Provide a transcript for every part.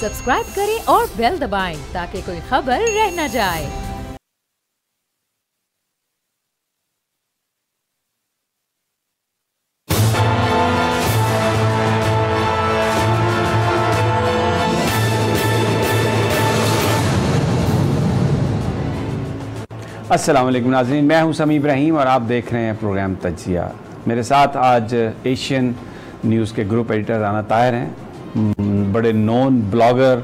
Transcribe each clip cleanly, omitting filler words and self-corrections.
Subscribe करें और bell दबाएं ताकि कोई खबर रह न जाए। अस्सलाम वालेकुम नाज़रीन, मैं हूं समी इब्राहिम और आप देख रहे हैं प्रोग्राम तज्जिया। मेरे साथ आज एशियन न्यूज़ के ग्रुप एडिटर राना ताहिर हैं, बड़े नोन ब्लॉगर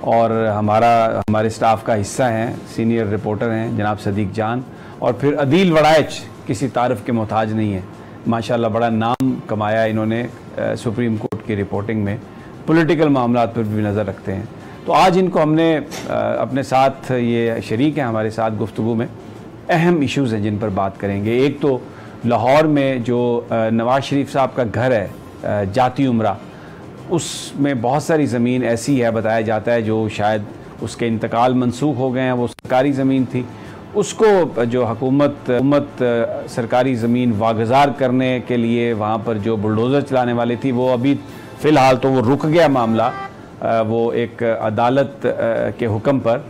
और हमारे स्टाफ का हिस्सा हैं, सीनियर रिपोर्टर हैं जनाब सदीक जान, और फिर अदील वड़ाइच किसी तारीफ़ के मोहताज नहीं है। माशाल्लाह बड़ा नाम कमाया इन्होंने सुप्रीम कोर्ट की रिपोर्टिंग में, पॉलिटिकल मामलात पर भी नज़र रखते हैं। तो आज इनको हमने अपने साथ, ये शरीक हैं हमारे साथ गुफ्तगू में। अहम इश्यूज़ हैं जिन पर बात करेंगे। एक तो लाहौर में जो नवाज़ शरीफ साहब का घर है जाती उमरा, उसमें बहुत सारी ज़मीन ऐसी है, बताया जाता है, जो शायद उसके इंतकाल मंसूख हो गए हैं। वो सरकारी ज़मीन थी, उसको जो हुकूमत सरकारी ज़मीन वागुज़ार करने के लिए वहाँ पर जो बुलडोज़र चलाने वाली थी, वो अभी फ़िलहाल तो वो रुक गया मामला, वो एक अदालत के हुक्म पर।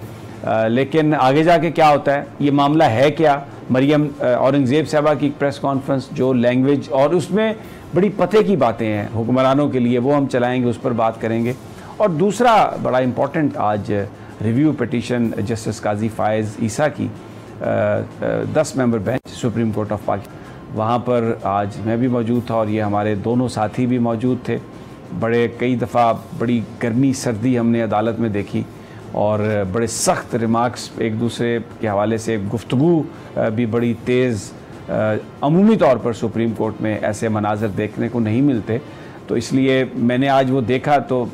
लेकिन आगे जाके क्या होता है, ये मामला है क्या। मरियम औरंगज़ेब साहबा की प्रेस कॉन्फ्रेंस, जो लैंग्वेज और उसमें बड़ी पते की बातें हैं हुक्मरानों के लिए, वो हम चलाएंगे, उस पर बात करेंगे। और दूसरा बड़ा इम्पोर्टेंट आज रिव्यू पिटीशन जस्टिस काजी फ़ायज़ ईसा की 10 member bench supreme court of Pakistan, वहाँ पर आज मैं भी मौजूद था और ये हमारे दोनों साथी भी मौजूद थे। कई दफ़ा बड़ी गर्मी सर्दी हमने अदालत में देखी और बड़े सख्त रिमार्क्स एक दूसरे के हवाले से, गुफ्तगू भी बड़ी तेज़। अमूमी तौर पर सुप्रीम कोर्ट में ऐसे मनाज़र देखने को नहीं मिलते, तो इसलिए मैंने आज वो देखा तो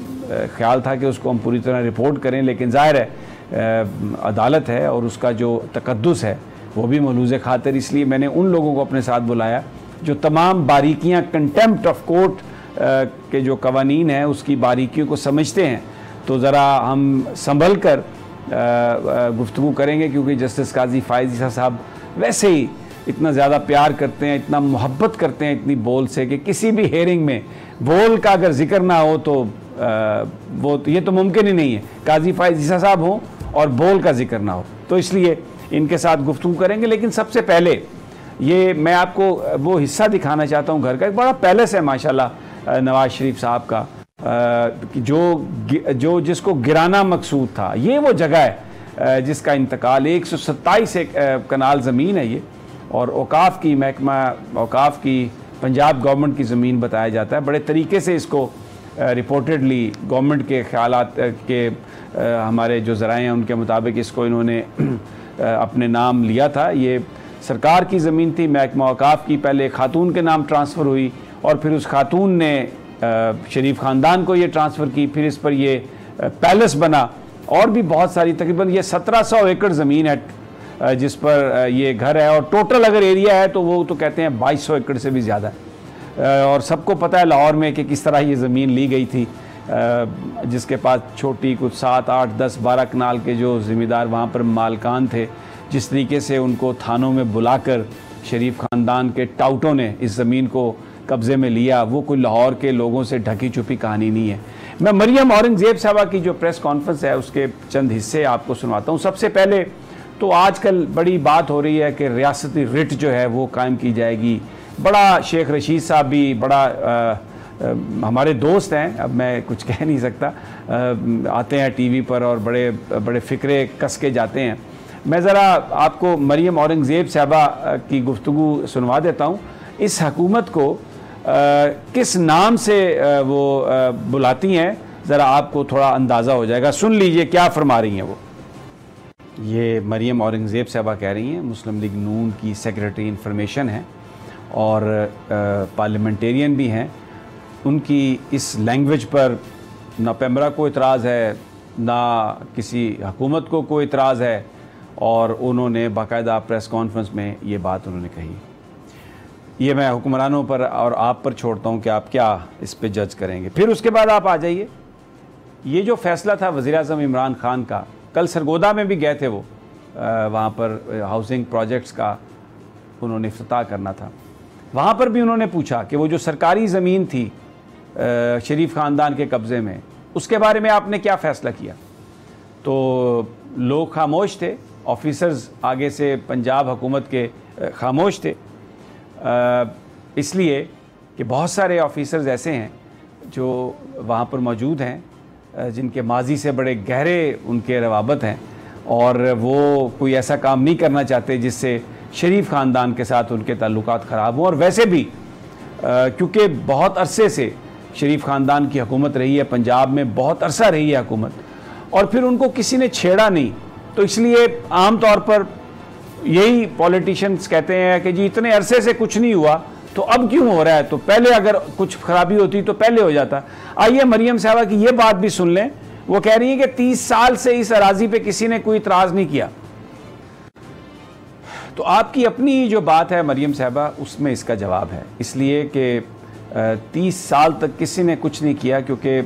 ख़्याल था कि उसको हम पूरी तरह रिपोर्ट करें। लेकिन ज़ाहिर है अदालत है और उसका जो तकद्दुस है वो भी मलूज़ खातिर, इसलिए मैंने उन लोगों को अपने साथ बुलाया जो तमाम बारीकियाँ, कंटेम्प्ट ऑफ कोर्ट के जो कवानीन हैं उसकी बारीकियों को समझते हैं। तो ज़रा हम संभल कर गुफ्तगू करेंगे, क्योंकि जस्टिस काजी फ़ायज़ ईसा साहब वैसे ही इतना ज़्यादा प्यार करते हैं, इतना मोहब्बत करते हैं इतनी बोल से, कि किसी भी हेयरिंग में बोल का अगर जिक्र ना हो तो ये तो मुमकिन ही नहीं है, काजी फ़ायज़ ईसा साहब हों और बोल का जिक्र ना हो। तो इसलिए इनके साथ गुफ्तगू करेंगे। लेकिन सबसे पहले ये मैं आपको वो हिस्सा दिखाना चाहता हूँ घर का। एक बड़ा पैलेस है माशाल्लाह नवाज़ शरीफ साहब का, जो जिसको गिराना मकसूद था। ये वो जगह है जिसका इंतकाल 127 कनाल ज़मीन है ये, और औकाफ़ की महकमा औकाफ़ की पंजाब गवर्नमेंट की ज़मीन बताया जाता है। बड़े तरीके से इसको रिपोर्टेडली गवर्नमेंट के ख्यालात के हमारे जो ज़राए हैं उनके मुताबिक इसको इन्होंने अपने नाम लिया था। ये सरकार की ज़मीन थी, महकमा औकाफ़ की। पहले खातून के नाम ट्रांसफ़र हुई और फिर उस खातून ने शरीफ ख़ानदान को ये ट्रांसफ़र की, फिर इस पर ये पैलेस बना। और भी बहुत सारी, तकरीबन ये 1700 एकड़ ज़मीन है जिस पर ये घर है, और टोटल अगर एरिया है तो वो तो कहते हैं 2200 एकड़ से भी ज़्यादा है। और सबको पता है लाहौर में कि किस तरह ये ज़मीन ली गई थी, जिसके पास छोटी कुछ 7, 8, 10, 12 कनाल के जो ज़मींदार वहाँ पर मालकान थे, जिस तरीके से उनको थानों में बुलाकर शरीफ ख़ानदान के टाउटों ने इस ज़मीन को कब्ज़े में लिया, वो कोई लाहौर के लोगों से ढकी छुपी कहानी नहीं है। मैं मरियम औरंगज़ेब साहबा की जो प्रेस कॉन्फ्रेंस है उसके चंद हिस्से आपको सुनवाता हूँ। सबसे पहले तो आजकल बड़ी बात हो रही है कि रियासती रिट जो है वो कायम की जाएगी। बड़ा शेख रशीद साहब भी बड़ा हमारे दोस्त हैं, अब मैं कुछ कह नहीं सकता, आते हैं टीवी पर और बड़े बड़े फ़िक्रे कस के जाते हैं। मैं ज़रा आपको मरियम औरंगज़ेब साहबा की गुफ्तगू सुनवा देता हूँ। इस हुकूमत को किस नाम से वो बुलाती हैं, ज़रा आपको थोड़ा अंदाज़ा हो जाएगा। सुन लीजिए क्या फरमा रही हैं वो। ये मरियम औरंगज़ेब साहबा कह रही हैं, मुस्लिम लीग नून की सेक्रेटरी इंफॉर्मेशन है और पार्लियामेंटेरियन भी हैं। उनकी इस लैंग्वेज पर ना पेमरा को इतराज़ है, ना किसी हुकूमत को कोई इतराज़ है, और उन्होंने बाकायदा प्रेस कॉन्फ्रेंस में ये बात उन्होंने कही। ये मैं हुक्मरानों पर और आप पर छोड़ता हूँ कि आप क्या इस पे जज करेंगे। फिर उसके बाद आप आ जाइए, ये जो फ़ैसला था वज़ीर-ए-आज़म इमरान खान का, कल सरगोदा में भी गए थे वो, वहाँ पर हाउसिंग प्रोजेक्ट्स का उन्होंने इफ्तिताह करना था। वहाँ पर भी उन्होंने पूछा कि वो जो सरकारी ज़मीन थी शरीफ ख़ानदान के कब्ज़े में, उसके बारे में आपने क्या फ़ैसला किया? तो लोग खामोश थे, ऑफिसर्स आगे से पंजाब हुकूमत के खामोश थे, इसलिए कि बहुत सारे ऑफिसर्स ऐसे हैं जो वहाँ पर मौजूद हैं जिनके माजी से बड़े गहरे उनके रवाबत हैं और वो कोई ऐसा काम नहीं करना चाहते जिससे शरीफ ख़ानदान के साथ उनके ताल्लुकात ख़राब हों। और वैसे भी क्योंकि बहुत अरसे से शरीफ ख़ानदान की हुकूमत रही है, पंजाब में बहुत अरसा रही है हुकूमत, और फिर उनको किसी ने छेड़ा नहीं, तो इसलिए आम तौर पर यही पॉलिटिशियंस कहते हैं कि जी इतने अरसे से कुछ नहीं हुआ तो अब क्यों हो रहा है, तो पहले अगर कुछ खराबी होती तो पहले हो जाता। आइए मरियम साहबा की ये बात भी सुन लें। वो कह रही हैं कि 30 साल से इस अराजी पे किसी ने कोई इतराज़ नहीं किया। तो आपकी अपनी जो बात है मरियम साहबा, उसमें इसका जवाब है, इसलिए कि 30 साल तक किसी ने कुछ नहीं किया क्योंकि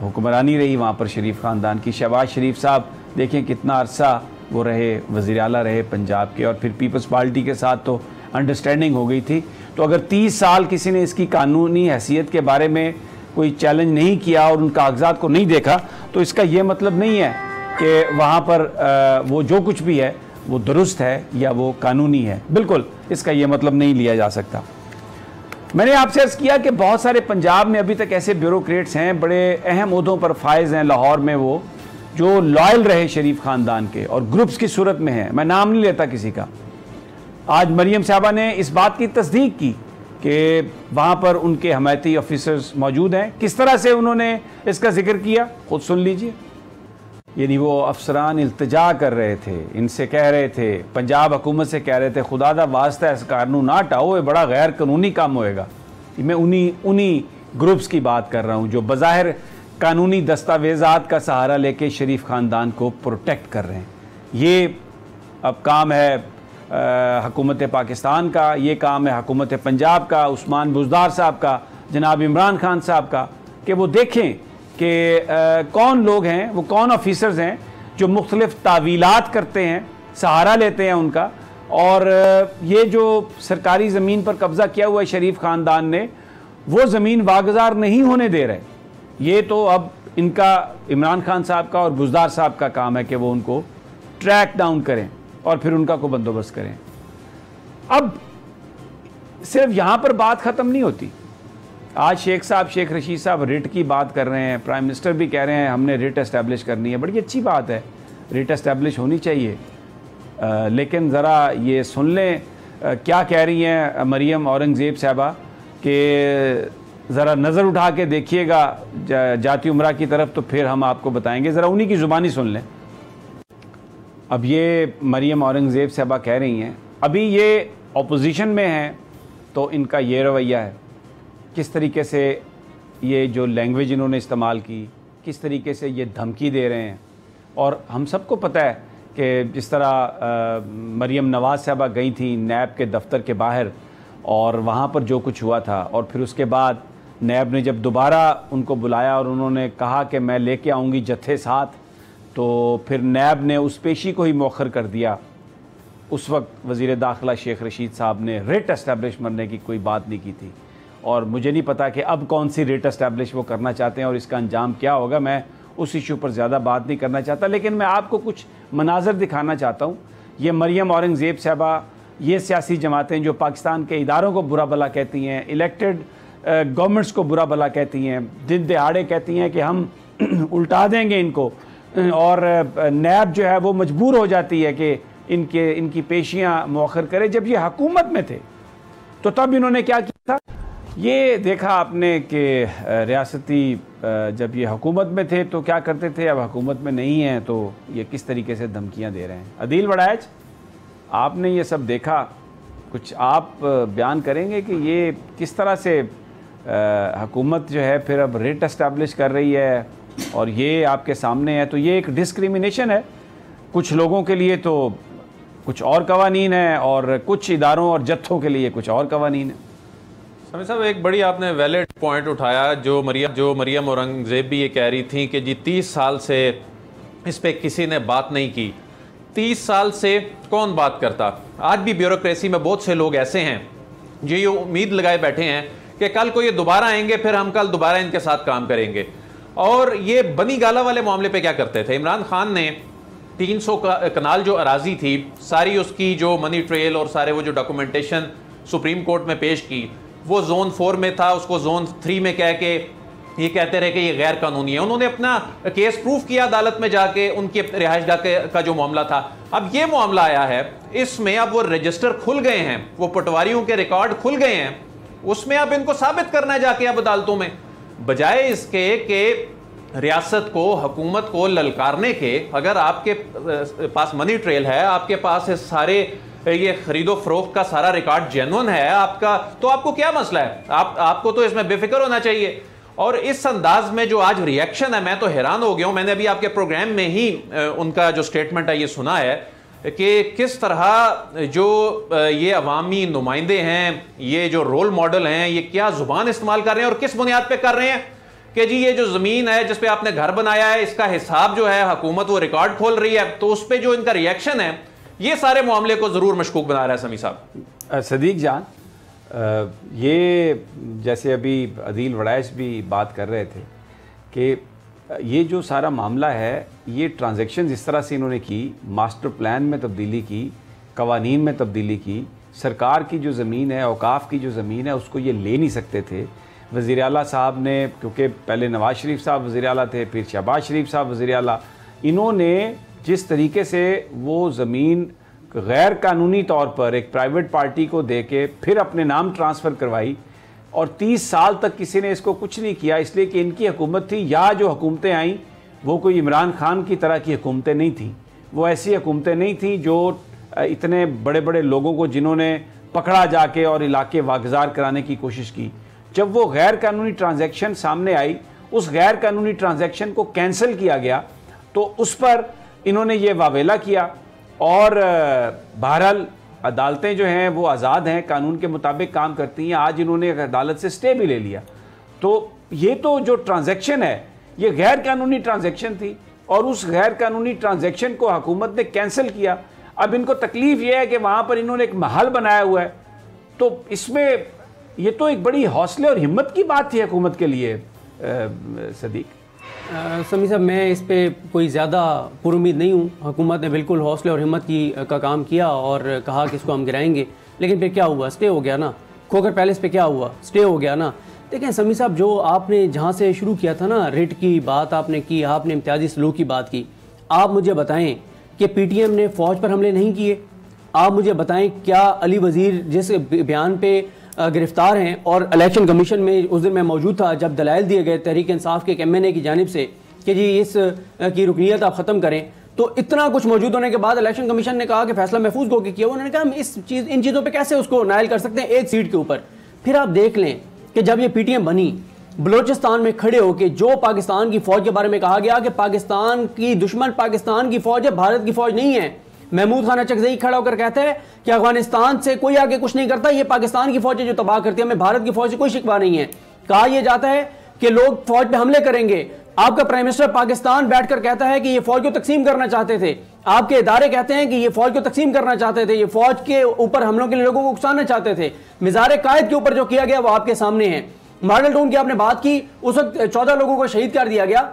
हुक्मरानी रही वहाँ पर शरीफ ख़ानदान की। शहबाज शरीफ साहब देखें कितना अरसा वो रहे, वज़ीर आला रहे पंजाब के, और फिर पीपल्स पार्टी के साथ तो अंडरस्टैंडिंग हो गई थी। तो अगर 30 साल किसी ने इसकी कानूनी हैसियत के बारे में कोई चैलेंज नहीं किया और उन कागजात को नहीं देखा, तो इसका ये मतलब नहीं है कि वहाँ पर वो जो कुछ भी है वो दुरुस्त है या वो कानूनी है। बिल्कुल इसका ये मतलब नहीं लिया जा सकता। मैंने आपसे अर्ज़ किया कि बहुत सारे पंजाब में अभी तक ऐसे ब्यूरोक्रेट्स हैं, बड़े अहम ओहदों पर फायज हैं लाहौर में, वो जो लॉयल रहे शरीफ ख़ानदान के और ग्रुप्स की सूरत में हैं। मैं नाम नहीं लेता किसी का। आज मरियम साहबा ने इस बात की तस्दीक की कि वहाँ पर उनके हमायती ऑफिसर्स मौजूद हैं। किस तरह से उन्होंने इसका जिक्र किया, खुद सुन लीजिए। यानी वो अफसरान इल्तिजा कर रहे थे, इनसे कह रहे थे, पंजाब हुकूमत से कह रहे थे, खुदा दा वास्ता इस कानून ना हटाओ, ये बड़ा गैर कानूनी काम होएगा। मैं उन्हीं ग्रुप्स की बात कर रहा हूँ जो बज़ाहिर कानूनी दस्तावेज़ात का सहारा लेके शरीफ ख़ानदान को प्रोटेक्ट कर रहे हैं। ये अब काम है हुकूमत पाकिस्तान का, ये काम है हुकूमत पंजाब का, उस्मान बुज़दार साहब का, जनाब इमरान खान साहब का, कि वो देखें कि कौन लोग हैं, वो कौन ऑफिसर्स हैं जो मुख्तलिफ़ तावीलात करते हैं, सहारा लेते हैं उनका। और ये जो सरकारी ज़मीन पर कब्ज़ा किया हुआ है शरीफ ख़ानदान ने, वो ज़मीन वागुज़ार नहीं होने दे रहे। ये तो अब इनका, इमरान खान साहब का और बुज़दार साहब का काम है कि वो उनको ट्रैक डाउन करें और फिर उनका को बंदोबस्त करें। अब सिर्फ यहाँ पर बात ख़त्म नहीं होती। आज शेख रशीद साहब रिट की बात कर रहे हैं, प्राइम मिनिस्टर भी कह रहे हैं हमने रिट एस्टैब्लिश करनी है। बड़ी अच्छी बात है, रिट एस्टैब्लिश होनी चाहिए, लेकिन ज़रा ये सुन लें क्या कह रही हैं मरियम औरंगज़ेब साहबा, कि ज़रा नज़र उठा के देखिएगा जाती उमरा की तरफ, तो फिर हम आपको बताएंगे। ज़रा उन्हीं की ज़ुबानी सुन लें। अब ये मरियम औरंगज़ेब साहबा कह रही हैं, अभी ये अपोजिशन में हैं तो इनका ये रवैया है, किस तरीके से ये जो लैंग्वेज इन्होंने इस्तेमाल की, किस तरीके से ये धमकी दे रहे हैं। और हम सबको पता है कि जिस तरह मरियम नवाज़ साहबा गई थी नैब के दफ्तर के बाहर, और वहाँ पर जो कुछ हुआ था, और फिर उसके बाद नैब ने जब दोबारा उनको बुलाया और उन्होंने कहा कि मैं लेके आऊँगी जत्थे साथ, तो फिर नैब ने उस पेशी को ही मौखर कर दिया। उस वक्त वज़ीर दाखिला शेख रशीद साहब ने रिट एस्टैब्लिश करने की कोई बात नहीं की थी, और मुझे नहीं पता कि अब कौन सी रिट एस्टैब्लिश वो करना चाहते हैं और इसका अंजाम क्या होगा। मैं उस इशू पर ज़्यादा बात नहीं करना चाहता, लेकिन मैं आपको कुछ मनाज़र दिखाना चाहता हूँ। ये मरियम औरंगज़ेब साहबा, ये सियासी जमातें जो पाकिस्तान के इदारों को बुरा भला कहती हैं, इलेक्टेड गवर्नमेंट्स को बुरा भला कहती हैं, दिन दहाड़े कहती हैं कि हम उल्टा देंगे इनको, और नैब जो है वो मजबूर हो जाती है कि इनकी पेशियाँ मौखर करे। जब ये हुकूमत में थे तो तब इन्होंने क्या किया था, ये देखा आपने कि रियासती जब ये हुकूमत में थे तो क्या करते थे, अब हुकूमत में नहीं हैं तो ये किस तरीके से धमकियाँ दे रहे हैं। अदील वड़ाइच, आपने ये सब देखा, कुछ आप बयान करेंगे कि ये किस तरह से हुकूमत जो है फिर अब रेट एस्टैब्लिश कर रही है, और ये आपके सामने है। तो ये एक डिस्क्रिमिनेशन है, कुछ लोगों के लिए तो कुछ और कवानीन है और कुछ इदारों और जत्थों के लिए कुछ और कवानीन है। समी साहब, एक बड़ी आपने वैलिड पॉइंट उठाया, जो मरियम औरंगज़ेब भी ये कह रही थी कि जी 30 साल से इस पर किसी ने बात नहीं की। 30 साल से कौन बात करता? आज भी ब्यूरोक्रेसी में बहुत से लोग ऐसे हैं जो ये उम्मीद लगाए बैठे हैं कि कल को ये दोबारा आएंगे, फिर हम कल दोबारा इनके साथ काम करेंगे। और ये बनी गाला वाले मामले पे क्या करते थे? इमरान खान ने 300 कनाल जो अराजी थी सारी, उसकी जो मनी ट्रेल और सारे वो जो डॉक्यूमेंटेशन सुप्रीम कोर्ट में पेश की, वो जोन 4 में था, उसको जोन 3 में कह के ये कहते रहे कि ये गैर कानूनी है। उन्होंने अपना केस प्रूफ किया अदालत में जाके, उनके रिहाइशगाह का जो मामला था। अब ये मामला आया है, इसमें अब वो रजिस्टर खुल गए हैं, वो पटवारियों के रिकॉर्ड खुल गए हैं, उसमें अब इनको साबित करना है जाके अब अदालतों में, बजाय इसके कि रियासत को, हुकूमत को ललकारने के। अगर आपके पास मनी ट्रेल है, आपके पास सारे ये खरीदो फरोख्त का सारा रिकॉर्ड जेन्युइन है आपका, तो आपको क्या मसला है? आपको तो इसमें बेफिक्र होना चाहिए। और इस अंदाज में जो आज रिएक्शन है, मैं तो हैरान हो गया हूं। मैंने अभी आपके प्रोग्राम में ही उनका जो स्टेटमेंट है ये सुना है कि किस तरह जो ये अवामी नुमाइंदे हैं, ये जो रोल मॉडल हैं, ये क्या जुबान इस्तेमाल कर रहे हैं और किस बुनियाद पे कर रहे हैं कि जी ये जो जमीन है जिस पे आपने घर बनाया है, इसका हिसाब जो है हुकूमत वो रिकॉर्ड खोल रही है। तो उस पर जो इनका रिएक्शन है, ये सारे मामले को जरूर मशकूक बना रहा है। समी साहब, सदीक जान, ये जैसे अभी अदील वड़ैश भी बात कर रहे थे कि ये जो सारा मामला है, ये ट्रांजैक्शन इस तरह से इन्होंने की, मास्टर प्लान में तब्दीली की, कवानीन में तब्दीली की, सरकार की जो ज़मीन है, औकाफ की जो ज़मीन है, उसको ये ले नहीं सकते थे। वज़ीर आला साहब ने, क्योंकि पहले नवाज शरीफ साहब वज़ीर आला थे, फिर शहबाज शरीफ साहब वज़ीर आला, इन्होंने जिस तरीके से वो ज़मीन गैर कानूनी तौर पर एक प्राइवेट पार्टी को दे के फिर अपने नाम ट्रांसफ़र करवाई, और 30 साल तक किसी ने इसको कुछ नहीं किया, इसलिए कि इनकी हुकूमत थी, या जो हुकूमतें आईं वो कोई इमरान खान की तरह की हुकूमतें नहीं थीं, वो ऐसी हुकूमतें नहीं थीं जो इतने बड़े बड़े लोगों को जिन्होंने पकड़ा जाके और इलाके वागजार कराने की कोशिश की। जब वो गैर कानूनी ट्रांजैक्शन सामने आई, उस गैर कानूनी ट्रांजैक्शन को कैंसिल किया गया, तो उस पर इन्होंने ये वावेला किया। और बहरहाल अदालतें जो हैं वो आज़ाद हैं, कानून के मुताबिक काम करती हैं। आज इन्होंने अदालत से स्टे भी ले लिया, तो ये तो जो ट्रांजैक्शन है ये गैर कानूनी ट्रांजैक्शन थी, और उस गैर कानूनी ट्रांजैक्शन को हुकूमत ने कैंसिल किया। अब इनको तकलीफ ये है कि वहाँ पर इन्होंने एक महल बनाया हुआ है, तो इसमें ये तो एक बड़ी हौसले और हिम्मत की बात थी हुकूमत के लिए। सदीक समी साहब, मैं इस पे कोई ज़्यादा पुरुमीद नहीं हूँ। हुकूमत ने बिल्कुल हौसले और हिम्मत का काम किया और कहा कि इसको हम गिराएंगे, लेकिन फिर क्या हुआ? स्टे हो गया ना। खोकर पैलेस पे क्या हुआ? स्टे हो गया ना। देखें समी साहब, जो आपने जहाँ से शुरू किया था ना, रिट की बात आपने की, आपने इम्तियाजी सलूक की बात की, आप मुझे बताएं कि PTM ने फ़ौज पर हमले नहीं किए? आप मुझे बताएं क्या अली वज़ीर जिस बयान पे गिरफ्तार हैं, और इलेक्शन कमीशन में उस दिन मैं मौजूद था जब दलाइल दिए गए तहरीक इंसाफ के MNA की जानिब से कि जी इस की रुकनीत आप ख़त्म करें, तो इतना कुछ मौजूद होने के बाद इलेक्शन कमीशन ने कहा कि फैसला महफूज होकर किया। उन्होंने कहा हम इन चीज़ों पर कैसे उसको नायल कर सकते हैं एक सीट के ऊपर। फिर आप देख लें कि जब ये PTM बनी, बलोचिस्तान में खड़े होकर जो पाकिस्तान की फ़ौज के बारे में कहा गया कि पाकिस्तान की दुश्मन पाकिस्तान की फ़ौज है, भारत की फ़ौज नहीं है। महमूद खान अचकज़ई खड़ा होकर कहता है कि अफगानिस्तान से कोई आगे कुछ नहीं करता, ये पाकिस्तान की फ़ौज है जो तबाह करती है, हमें भारत की फ़ौज से कोई शिकवा नहीं है। कहा यह जाता है कि लोग फ़ौज पे हमले करेंगे। आपका प्राइम मिनिस्टर पाकिस्तान बैठकर कहता है कि ये फ़ौज को तकसीम करना चाहते थे। आपके इदारे कहते हैं कि ये फ़ौज को तकसीम करना चाहते थे, ये फ़ौज के ऊपर हमलों के लिए लोगों को उकसाना चाहते थे। मिज़ार कायद के ऊपर जो किया गया वो आपके सामने है। मॉडल टाउन की आपने बात की, उस वक्त 14 लोगों को शहीद कर दिया गया।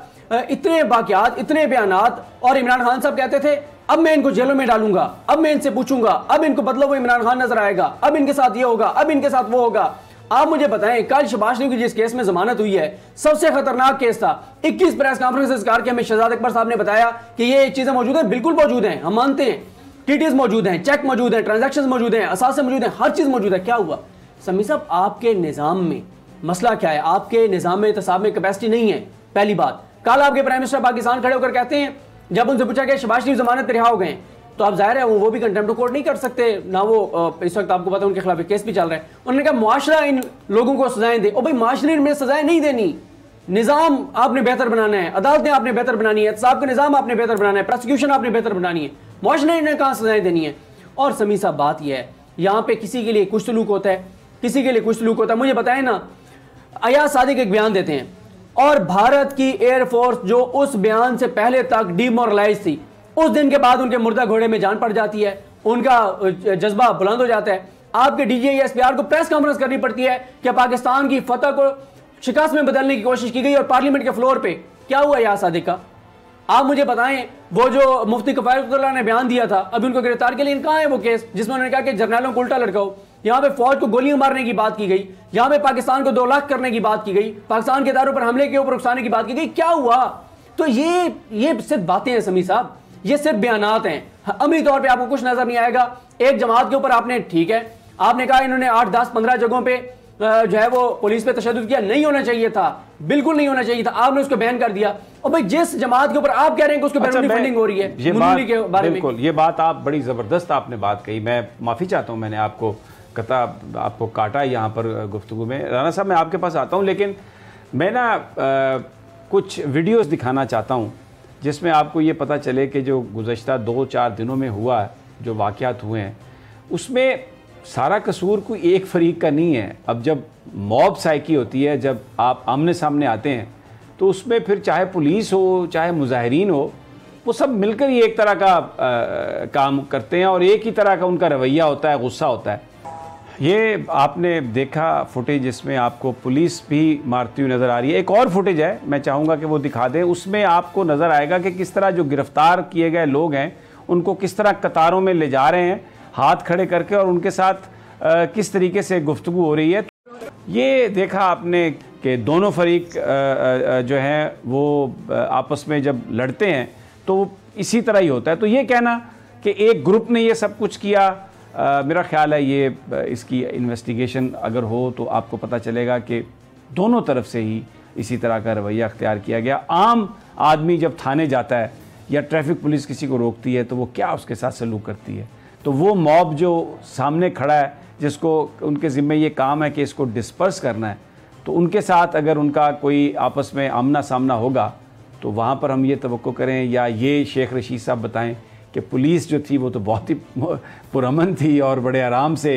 इतने वाक़यात, इतने बयानात, और इमरान खान साहब कहते थे अब मैं इनको जेलों में डालूंगा, अब मैं इनसे पूछूंगा, अब इनको बदला हुआ इमरान खान नजर आएगा, अब इनके साथ ये होगा, अब इनके साथ वो होगा। आप मुझे बताएं, कल शहबाज शरीफ की जिस केस में जमानत हुई है, सबसे खतरनाक केस था। 21 प्रेस कॉन्फ्रेंस के हमें शहजाद अकबर साहब ने बताया कि ये चीजें मौजूद हैं, बिल्कुल मौजूद हैं, हम मानते हैं, TTs मौजूद हैं, चेक मौजूद हैं, ट्रांजैक्शन मौजूद हैं, असासे मौजूद हैं, हर चीज मौजूद है। क्या हुआ समी साहब? आपके निजाम में मसला क्या है? आपके निजाम में एहतसाब में कैपेसिटी नहीं है, पहली बात। कल आपके प्राइम मिनिस्टर पाकिस्तान खड़े होकर कहते हैं, जब उनसे पूछा गया शहबाज शरीफ जमानत पे रिहा हो गए, तो आप जाहिर है वो भी कंटेम्प्ट ऑफ कोर्ट नहीं कर सकते ना, वो इस वक्त आपको पता है उनके खिलाफ केस भी चल रहा है। उन्होंने कहा मुआशरा इन लोगों को सजाएं दे। और भाई माशरे में सजाएं नहीं देनी, निजाम आपने बेहतर बनाना है, अदालतें आपने बेहतर बनानी है, एहतसाब का निजाम आपने बेहतर बनाना है, प्रोसिक्यूशन आपने बेहतर बनानी है, मुआशरे ने कहाँ सजाएं देनी है। और समी साहब बात यह है, यहाँ पे किसी के लिए कुछ सलूक होता है, किसी के लिए कुछ सलूक होता है। मुझे बताएं ना, अयाज सादिक एक बयान देते हैं और भारत की एयरफोर्स जो उस बयान से पहले तक डिमोरलाइज थी, उस दिन के बाद उनके मुर्दा घोड़े में जान पड़ जाती है, उनका जज्बा बुलंद हो जाता है। आपके DGI SPR को प्रेस कॉन्फ्रेंस करनी पड़ती है कि पाकिस्तान की फतह को शिकस्त में बदलने की कोशिश की गई और पार्लियामेंट के फ्लोर पे क्या हुआ यहाँ सादिक का? आप मुझे बताएं, वो जो मुफ्ती कफायतुल्लाह ने बयान दिया था अभी उनको गिरफ्तार के लिए, कहाँ है वो केस जिसमें उन्होंने कहा कि जर्नलों को उल्टा लटकाओ? यहाँ पे फौज को गोलियां मारने की बात की गई, यहाँ पे पाकिस्तान को 2 लाख करने की बात की गई, पाकिस्तान के इदारों पर हमले के ऊपर उकसाने की बात की गई। क्या हुआ? तो ये सिर्फ बातें हैं समी साहब, ये सिर्फ बयानात हैं। अमली तौर पे आपको कुछ नजर नहीं आएगा। एक जमात के ऊपर आपने, ठीक है, आपने कहा इन्होंने 8, 10, 15 जगहों पे जो है वो पुलिस पे तशद्दुद किया, नहीं होना चाहिए था, बिल्कुल नहीं होना चाहिए था, आपने उसको बैन कर दिया। और भाई जिस जमात के ऊपर आप कह रहे हैं कि उसको बैरूनी फंडिंग हो रही है, ये बात के बारे में, बिल्कुल, ये बात आप बड़ी जबरदस्त आपने बात कही। मैं माफी चाहता हूं, मैंने आपको काटा यहाँ पर गुफ्तगू में। राना साहब, मैं आपके पास आता हूँ, लेकिन मैं ना कुछ वीडियोस दिखाना चाहता हूँ जिसमें आपको ये पता चले कि जो गुज़श्ता 2-4 दिनों में हुआ, जो वाक़यात हुए हैं, उसमें सारा कसूर कोई एक फरीक का नहीं है। अब जब मॉब साइकी होती है, जब आप आमने सामने आते हैं, तो उसमें फिर चाहे पुलिस हो चाहे मुजाहिरीन हो, वो सब मिलकर ही एक तरह का काम करते हैं और एक ही तरह का उनका रवैया होता है, गुस्सा होता है। ये आपने देखा फुटेज जिसमें आपको पुलिस भी मारती हुई नज़र आ रही है। एक और फुटेज है, मैं चाहूँगा कि वो दिखा दें। उसमें आपको नज़र आएगा कि किस तरह जो गिरफ़्तार किए गए लोग हैं उनको किस तरह कतारों में ले जा रहे हैं हाथ खड़े करके, और उनके साथ किस तरीके से गुफ्तगू हो रही है। ये देखा आपने कि दोनों फरीक जो हैं वो आपस में जब लड़ते हैं तो इसी तरह ही होता है। तो ये कहना कि एक ग्रुप ने ये सब कुछ किया, मेरा ख्याल है ये इसकी इन्वेस्टिगेशन अगर हो तो आपको पता चलेगा कि दोनों तरफ से ही इसी तरह का रवैया अख्तियार किया गया। आम आदमी जब थाने जाता है या ट्रैफिक पुलिस किसी को रोकती है तो वो क्या उसके साथ सलूक करती है, तो वो मॉब जो सामने खड़ा है, जिसको उनके ज़िम्मे ये काम है कि इसको डिस्पर्स करना है, तो उनके साथ अगर उनका कोई आपस में आमना सामना होगा तो वहाँ पर हम ये तवक्को करें, या ये शेख रशीद साहब बताएं कि पुलिस जो थी वो तो बहुत ही पुरअमन थी और बड़े आराम से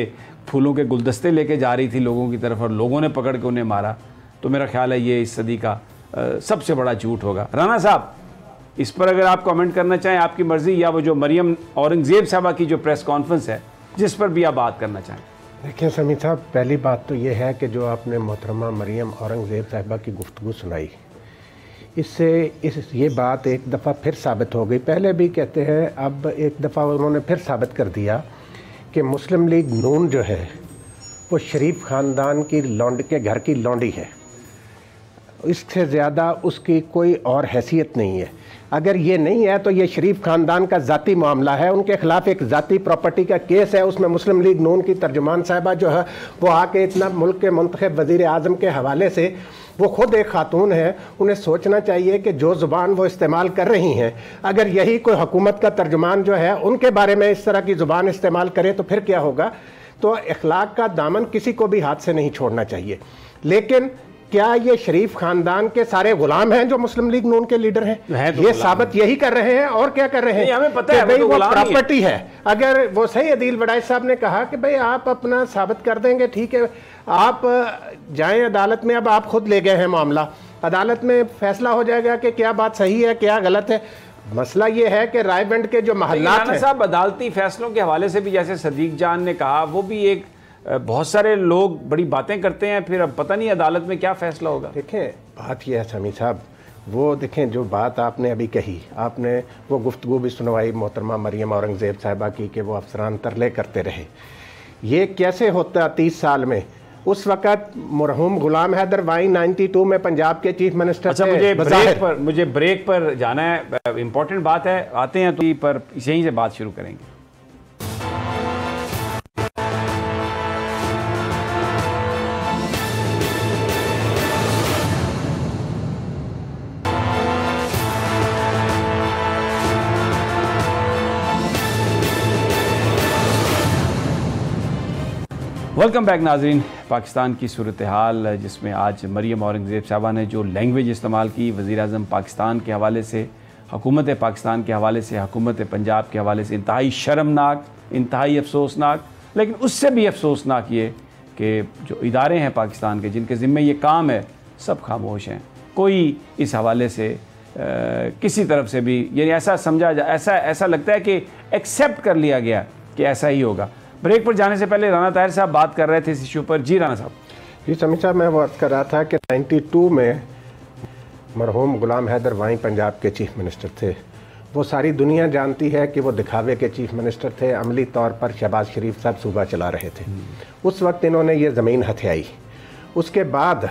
फूलों के गुलदस्ते लेके जा रही थी लोगों की तरफ, और लोगों ने पकड़ के उन्हें मारा। तो मेरा ख्याल है ये इस सदी का सबसे बड़ा झूठ होगा। राना साहब, इस पर अगर आप कमेंट करना चाहें, आपकी मर्ज़ी, या वो जो मरियम औरंगज़ेब साहबा की जो प्रेस कॉन्फ्रेंस है जिस पर भी आप बात करना चाहें। देखिए समी साहब, पहली बात तो ये है कि जो आपने मोहतरमा मरियम औरंगज़ेब साहिबा की गुफ्तगू सुनाई, इससे ये बात एक दफ़ा फिर साबित हो गई। पहले भी कहते हैं, अब एक दफ़ा उन्होंने फिर साबित कर दिया कि मुस्लिम लीग नून जो है वो शरीफ ख़ानदान की लौंड के घर की लौंडी है, इससे ज़्यादा उसकी कोई और हैसियत नहीं है। अगर ये नहीं है तो ये शरीफ ख़ानदान का ज़ाती मामला है, उनके ख़िलाफ़ एक ज़ाती प्रॉपर्टी का केस है। उसमें मुस्लिम लीग नून की तर्जुमान साहिबा जो है वो आके इतना मुल्क के मुंतखब वज़ीर आज़म के हवाले से, वो ख़ुद एक ख़ातून है, उन्हें सोचना चाहिए कि जो ज़ुबान वो इस्तेमाल कर रही हैं, अगर यही कोई हुकूमत का तर्जुमान जो है उनके बारे में इस तरह की ज़ुबान इस्तेमाल करे तो फिर क्या होगा। तो अखलाक का दामन किसी को भी हाथ से नहीं छोड़ना चाहिए। लेकिन क्या ये शरीफ खानदान के सारे गुलाम हैं जो मुस्लिम लीग नून के लीडर हैं? ये साबित यही कर रहे हैं, और क्या कर रहे हैं? हमें पता है भाई वो प्रॉपर्टी है। अगर वो सही अदील बड़ाई साहब ने कहा कि भाई आप अपना साबित कर देंगे, ठीक है, आप जाएं अदालत में। अब आप खुद ले गए हैं मामला, अदालत में फैसला हो जाएगा कि क्या बात सही है क्या गलत है। मसला ये है कि रायबंड के जो महल्लात हैं, साहब अदालती फैसलों के हवाले से भी, जैसे सदीक जान ने कहा, वो भी एक बहुत सारे लोग बड़ी बातें करते हैं, फिर अब पता नहीं अदालत में क्या फैसला होगा। देखें, बात यह है समी साहब, वो देखें जो बात आपने अभी कही, आपने वो गुफ्तगू भी सुनवाई मोहतरमा मरियम औरंगज़ेब साहिबा की कि वो अफसरान तरले करते रहे। ये कैसे होता 30 साल में? उस वक़्त मरहूम गुलाम हैदर वाई 92 में पंजाब के चीफ मिनिस्टर। अच्छा, मुझे ब्रेक पर जाना है, इंपॉर्टेंट बात है, आते हैं तो पर यहीं से बात शुरू करेंगे। वेलकम बैक नाजरीन। पाकिस्तान की सूरत हाल जिसमें आज मरियम औरंगज़ेब साहबा ने जो लैंग्वेज इस्तेमाल की वज़ीर आज़म पाकिस्तान के हवाले से, हुकूमत पाकिस्तान के हवाले से, हुकूमत पंजाब के हवाले से, इंतहाई शर्मनाक, इंतहाई अफसोसनाक। लेकिन उससे भी अफसोसनाक ये कि जो इदारे हैं पाकिस्तान के जिनके ज़िम्मे ये काम है, सब खामोश हैं। कोई इस हवाले से किसी तरफ से भी यानी ऐसा समझा जा, ऐसा लगता है कि एक्सेप्ट कर लिया गया कि ऐसा ही होगा। ब्रेक पर जाने से पहले राना ताहिर साहब बात कर रहे थे इस इशू पर। जी राना साहब। जी समी साहब, मैं बात कर रहा था कि 92 में मरहूम गुलाम हैदर वहीं पंजाब के चीफ मिनिस्टर थे। वो सारी दुनिया जानती है कि वो दिखावे के चीफ मिनिस्टर थे, अमली तौर पर शहबाज शरीफ साहब सूबा चला रहे थे। उस वक्त इन्होंने ये ज़मीन हथियाई। उसके बाद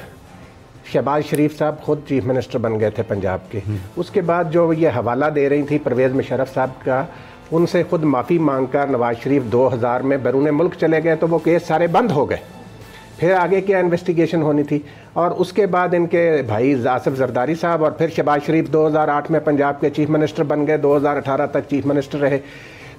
शहबाज शरीफ साहब खुद चीफ मिनिस्टर बन गए थे पंजाब के। उसके बाद जो ये हवाला दे रही थी परवेज़ मुशर्रफ साहब का, उनसे खुद माफ़ी मांगकर नवाज शरीफ 2000 में बैरून मुल्क चले गए, तो वो केस सारे बंद हो गए। फिर आगे क्या इन्वेस्टिगेशन होनी थी, और उसके बाद इनके भाई आसिफ जरदारी साहब और फिर शहबाज शरीफ 2008 में पंजाब के चीफ मिनिस्टर बन गए, 2018 तक चीफ मिनिस्टर रहे।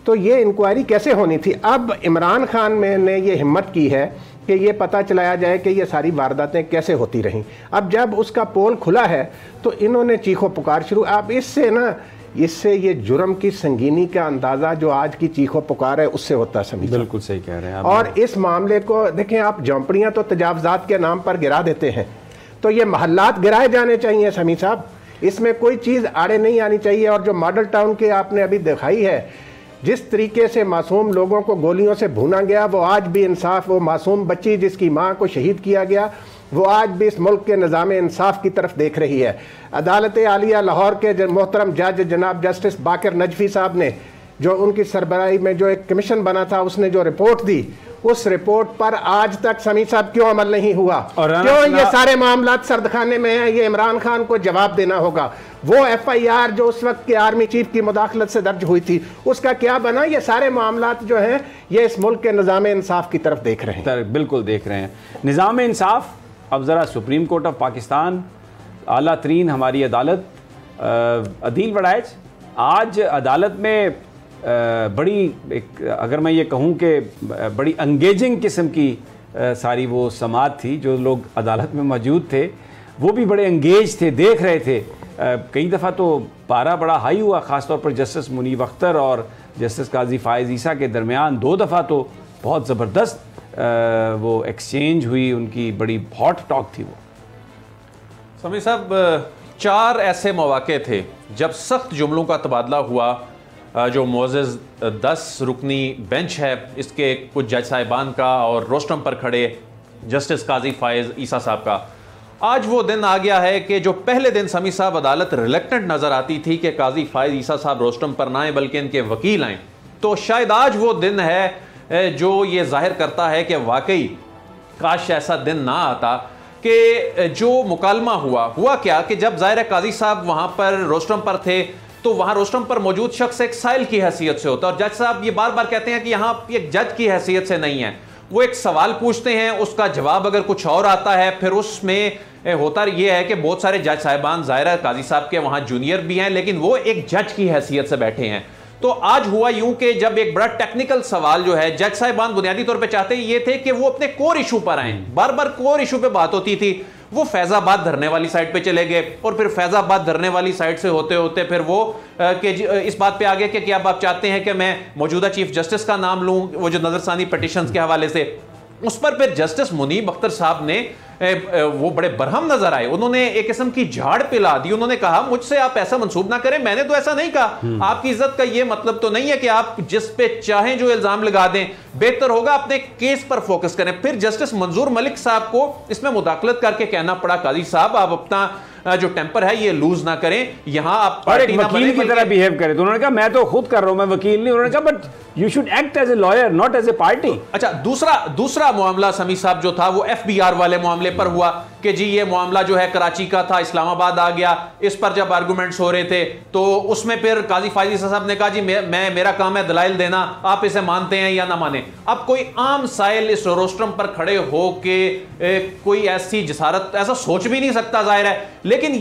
तो ये इंक्वायरी कैसे होनी थी? अब इमरान खान में ने ये हिम्मत की है कि ये पता चलाया जाए कि ये सारी वारदातें कैसे होती रहीं। अब जब उसका पोल खुला है तो इन्होंने चीखो पुकार शुरू। अब इससे ये जुर्म की संगीनी का अंदाज़ा जो आज की चीखो पुकार है उससे होता है। समी बिल्कुल सही कह रहे हैं आप। और इस मामले को देखें आप, झोंपड़ियाँ तो तजावजात के नाम पर गिरा देते हैं, तो ये महल्लात गिराए जाने चाहिए समी साहब, इसमें कोई चीज़ आड़े नहीं आनी चाहिए। और जो मॉडल टाउन के आपने अभी दिखाई है, जिस तरीके से मासूम लोगों को गोलियों से भूना गया, वो आज भी इंसाफ, वो मासूम बच्ची जिसकी माँ को शहीद किया गया, वो आज भी इस मुल्क के निज़ाम इंसाफ की तरफ देख रही है। अदालत आलिया लाहौर के मोहतरम जज जनाब जस्टिस बाकर नजफी साहब ने, जो उनकी सरबराही में जो एक कमीशन बना था, उसने जो रिपोर्ट दी, उस रिपोर्ट पर आज तक समी साहब क्यों अमल नहीं हुआ? क्यों ये सारे मामलात सर्दखाने में हैं? ये इमरान खान को जवाब देना होगा। वो FIR जो उस वक्त के आर्मी चीफ की मुदाखलत से दर्ज हुई थी, उसका क्या बना? ये सारे मामलात जो हैं ये इस मुल्क के निज़ाम इंसाफ की तरफ देख रहे हैं। बिल्कुल देख रहे हैं निज़ाम इंसाफ। अब ज़रा सुप्रीम कोर्ट ऑफ पाकिस्तान, आला तरीन हमारी अदालत, अदील वड़ाइच, आज अदालत में बड़ी एक, अगर मैं ये कहूँ कि बड़ी एंगेजिंग किस्म की सारी वो समात थी। जो लोग अदालत में मौजूद थे वो भी बड़े एंगेज थे, देख रहे थे। कई दफ़ा तो पारा बड़ा हाई हुआ, ख़ासतौर पर जस्टिस मुनीब अख्तर और जस्टिस काजी फ़ायज़ ईसा के दरमियान 2 दफ़ा तो बहुत ज़बरदस्त वो एक्सचेंज हुई, उनकी बड़ी हॉट टॉक थी वो। समी साहब, 4 ऐसे मौके थे जब सख्त जुमलों का तबादला हुआ। जो मोअज़्ज़ज़ 10 रुकनी बेंच है, इसके कुछ जज साहिबान का और रोस्टम पर खड़े जस्टिस काजी फ़ायज़ ईसा साहब का, आज वो दिन आ गया है कि जो पहले दिन समी साहब अदालत रिलेक्टेंट नज़र आती थी कि काजी फ़ायज़ ईसा साहब रोस्टम पर ना आए बल्कि इनके वकील आएँ, तो शायद आज वो दिन है जो ये जाहिर करता है कि वाकई काश ऐसा दिन ना आता कि जो मुकालमा हुआ क्या कि जब ज़ाहिर काजी साहब वहाँ पर रोस्टम पर थे तो वहाँ रोस्टम पर मौजूद शख्स एक साइल की हैसियत से होता है, और जज साहब ये बार बार कहते हैं कि यहाँ एक जज की हैसियत से नहीं है। वो एक सवाल पूछते हैं, उसका जवाब अगर कुछ और आता है, फिर उसमें होता यह है कि बहुत सारे जज साहिबान ज़ाहिर काजी साहब के वहाँ जूनियर भी हैं, लेकिन वो एक जज की हैसियत से बैठे हैं। तो आज हुआ यूं कि जब एक बड़ा टेक्निकल सवाल जो है, जज साहिबान बुनियादी तौर पे चाहते ये थे कि वो अपने कोर इशू पर आए। बार बार कोर इशू पे बात होती थी, वो फैजाबाद धरने वाली साइड पे चले गए, और फिर फैजाबाद धरने वाली साइड से होते होते फिर वो इस बात पे आ गए कि अब आप चाहते हैं कि मैं मौजूदा चीफ जस्टिस का नाम लूं, वो जो नजरसानी पिटिशंस के हवाले से। उस पर फिर जस्टिस मुनीब अख्तर साहब ने वो बड़े बरहम नजर आए, उन्होंने एक किस्म की झाड़ पिला दी। उन्होंने कहा मुझसे आप ऐसा मंसूब ना करें, मैंने तो ऐसा नहीं कहा। आपकी इज्जत का ये मतलब तो नहीं है कि आप जिस पे चाहें जो इल्जाम लगा दें, बेहतर होगा अपने केस पर फोकस करें। फिर जस्टिस मंजूर मलिक साहब को इसमें मुदाखलत करके कहना पड़ा, काजी साहब आप अपना जो टेंपर है ये लूज ना करें, यहां आप एक वकील की तरह बिहेव करें। तो उन्होंने कहा मैं तो खुद कर रहा हूं, मैं वकील नहीं। उन्होंने कहा but you should act as a lawyer not as a party. अच्छा, दूसरा मामला समी साहब जो था वो FBR वाले मामले पर हुआ कि जी ये मामला जो है कराची का था, इस्लामाबाद आ गया। इस पर जब आर्गुमेंट्स हो रहे थे तो उसमें फिर काजी फ़ायज़ ईसा साहब ने कहा जी मेरा काम है दलाइल देना, आप इसे मानते हैं या ना माने। अब कोई आम साइल इस रोस्ट्रम पर खड़े हो के कोई ऐसी जसारत ऐसा सोच भी नहीं सकता जाहिर है, लेकिन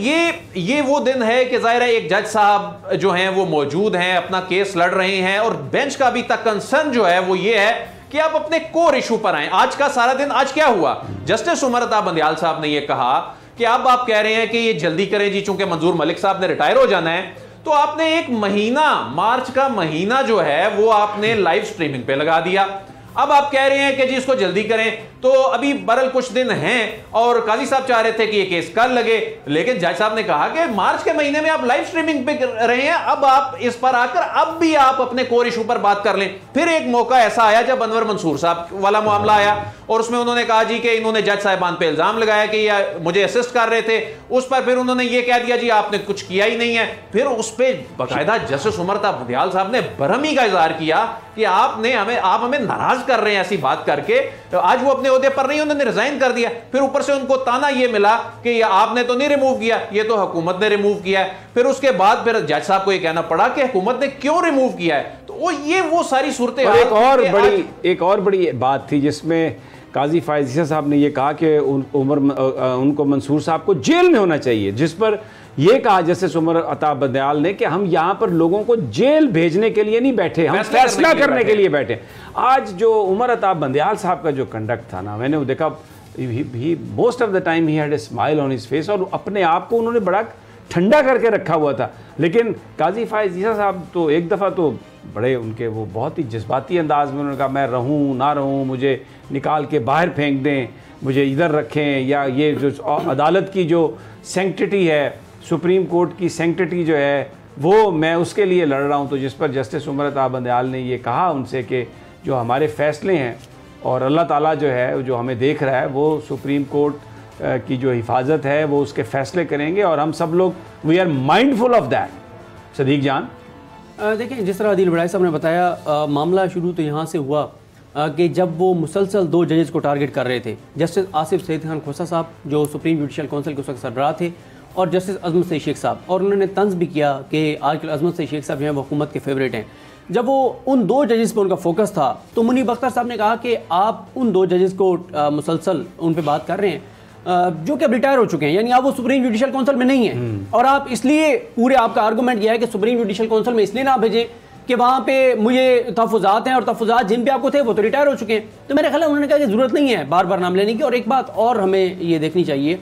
ये वो दिन है कि जाहिर है एक जज साहब जो हैं वो मौजूद हैं, अपना केस लड़ रहे हैं, और बेंच का अभी तक कंसर्न जो है वो ये है कि आप अपने कोर इशू पर आए। आज का सारा दिन आज क्या हुआ, जस्टिस उमर अता बंदियाल साहब ने यह कहा कि अब आप कह रहे हैं कि ये जल्दी करें जी, चूंकि मंजूर मलिक साहब ने रिटायर हो जाना है, तो आपने एक महीना, मार्च का महीना जो है वो आपने लाइव स्ट्रीमिंग पे लगा दिया। अब आप कह रहे हैं कि जी इसको जल्दी करें, तो अभी बहरहाल कुछ दिन हैं और काजी साहब चाह रहे थे कि ये केस कल लगे, लेकिन जज साहब ने कहा कि मार्च के महीने में आप लाइव स्ट्रीमिंग पे रहे हैं, अब आप इस पर आकर अब भी आप अपने कोर इशू पर बात कर लें। फिर एक मौका ऐसा आया जब अनवर मंसूर साहब वाला मामला आया और उसमें उन्होंने कहा जी कि इन्होंने जज साहिबान पे इल्जाम लगाया कि ये मुझे असिस्ट कर रहे थे, उस पर फिर उन्होंने ये कह दिया जी आपने कुछ किया ही नहीं है। फिर उस पर बाकायदा जस्टिस उमर अता बंदियाल साहब ने बरहमी का इजहार किया कि आप हमें नाराज कर रहे हैं ऐसी बात करके। तो आज वो अपने ओहदे पर नहीं, उन्होंने रिजाइन कर दिया। फिर ऊपर से उनको ताना ये मिला कि आपने तो नहीं रिमूव किया, ये तो हुकूमत ने रिमूव किया है। फिर उसके बाद फिर जज साहब को ये कहना पड़ा कि हुकूमत ने क्यों रिमूव किया है। तो वो सारी सूरतें। एक और बड़ी बात थी जिसमें काजी फायज ईसा साहब ने यह कहा कि उनको मंसूर साहब को जेल में होना चाहिए, जिस पर यह कहा जस्टिस उमर अता बंदियाल ने कि हम यहाँ पर लोगों को जेल भेजने के लिए नहीं बैठे, हम फैसला करने के लिए बैठे। आज जो उमर अता बंदियाल साहब का जो कंडक्ट था ना, मैंने वो देखा, most of the time he had a smile on his face, और अपने आप को उन्होंने बड़ा ठंडा करके रखा हुआ था। लेकिन काजी फायज ईसा साहब तो एक दफ़ा तो बड़े उनके वो बहुत ही जज्बाती अंदाज में उन्होंने कहा मैं रहूं ना रहूं, मुझे निकाल के बाहर फेंक दें, मुझे इधर रखें, या ये जो अदालत की जो सेंक्टिटी है, सुप्रीम कोर्ट की सेंक्टिटी जो है, वो मैं उसके लिए लड़ रहा हूं। तो जिस पर जस्टिस उमर अता बंदियाल ने ये कहा उनसे कि जो हमारे फैसले हैं और अल्लाह ताला जो है जो हमें देख रहा है, वो सुप्रीम कोर्ट की जो हिफाजत है वो उसके फैसले करेंगे और हम सब लोग we are mindful of that. Sadiq जान, देखिए जिस तरह आदिल बड़ाई साहब ने बताया, मामला शुरू तो यहाँ से हुआ कि जब वो मुसलसल 2 जजेस को टारगेट कर रहे थे, जस्टिस आसिफ सईद खान खोसा साहब जो सुप्रीम जुडिशल काउंसिल के उस वक्त सरबराह थे, और जस्टिस अजमत सईद शेख साहब। और उन्होंने तंज भी किया कि आजकल अजमत सईद शेख साहब जो हैं वो हुकूमत के फेवरेट हैं। जब वो उन 2 जजेस पर उनका फोकस था तो मुनीब अख्तर साहब ने कहा कि आप उन 2 जजेस को मुसलसल उन पर बात कर रहे हैं जो कि अब रिटायर हो चुके हैं, यानी आप वो सुप्रीम जुडिशल काउंसिल में नहीं है, और आप इसलिए पूरे आपका आर्गूमेंट यह है कि सुप्रीम जुडिशल काउंसिल में इसलिए ना भेजें कि वहाँ पे मुझे तहफ़्फ़ुज़ात हैं और तहफ़्फ़ुज़ात जिन पे आपको थे वो तो रिटायर हो चुके हैं। तो मेरे ख्याल है उन्होंने कहा कि ज़रूरत नहीं है बार बार नाम लेने की। और एक बात और हमें ये देखनी चाहिए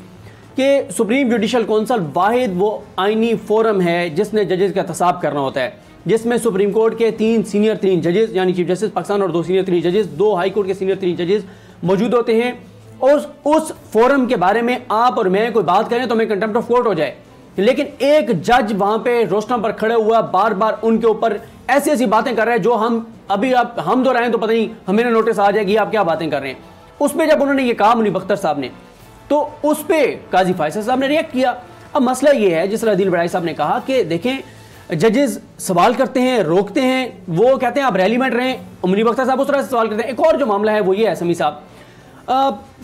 कि सुप्रीम जुडिशल काउंसिल वाहिद वो आइनी फोरम है जिसने जजेस का एहतसाब करना होता है, जिसमें सुप्रीम कोर्ट के 3 सीनियर 3 जजेस यानी चीफ जस्टिस पाकिस्तान और 2 सीनियर 3 जजेस, 2 हाई कोर्ट के सीनियर 3 जजेस मौजूद होते हैं। और उस फोरम के बारे में आप और मैं कोई बात करें तो हमें कंटेम्प्ट ऑफ कोर्ट हो जाए, लेकिन एक जज वहां पे रोस्टम पर खड़े हुआ बार बार उनके ऊपर ऐसी ऐसी बातें कर रहे हैं जो हम दो रहे हैं तो पता नहीं हमें नोटिस आ जाएगी आप क्या बातें कर रहे हैं। उस पर जब उन्होंने ये कहा मुनीब अख्तर साहब ने, तो उस पर काजी फायसल साहब ने रिएक्ट किया। अब मसला ये है जिस तरह आदिल बड़ाई साहब ने कहा कि देखें जजेस सवाल करते हैं, रोकते हैं, वो कहते हैं आप रैली में रहें, मुनीब अख्तर साहब उस तरह से सवाल करते हैं। एक और जो मामला है वो ये है समी साहब,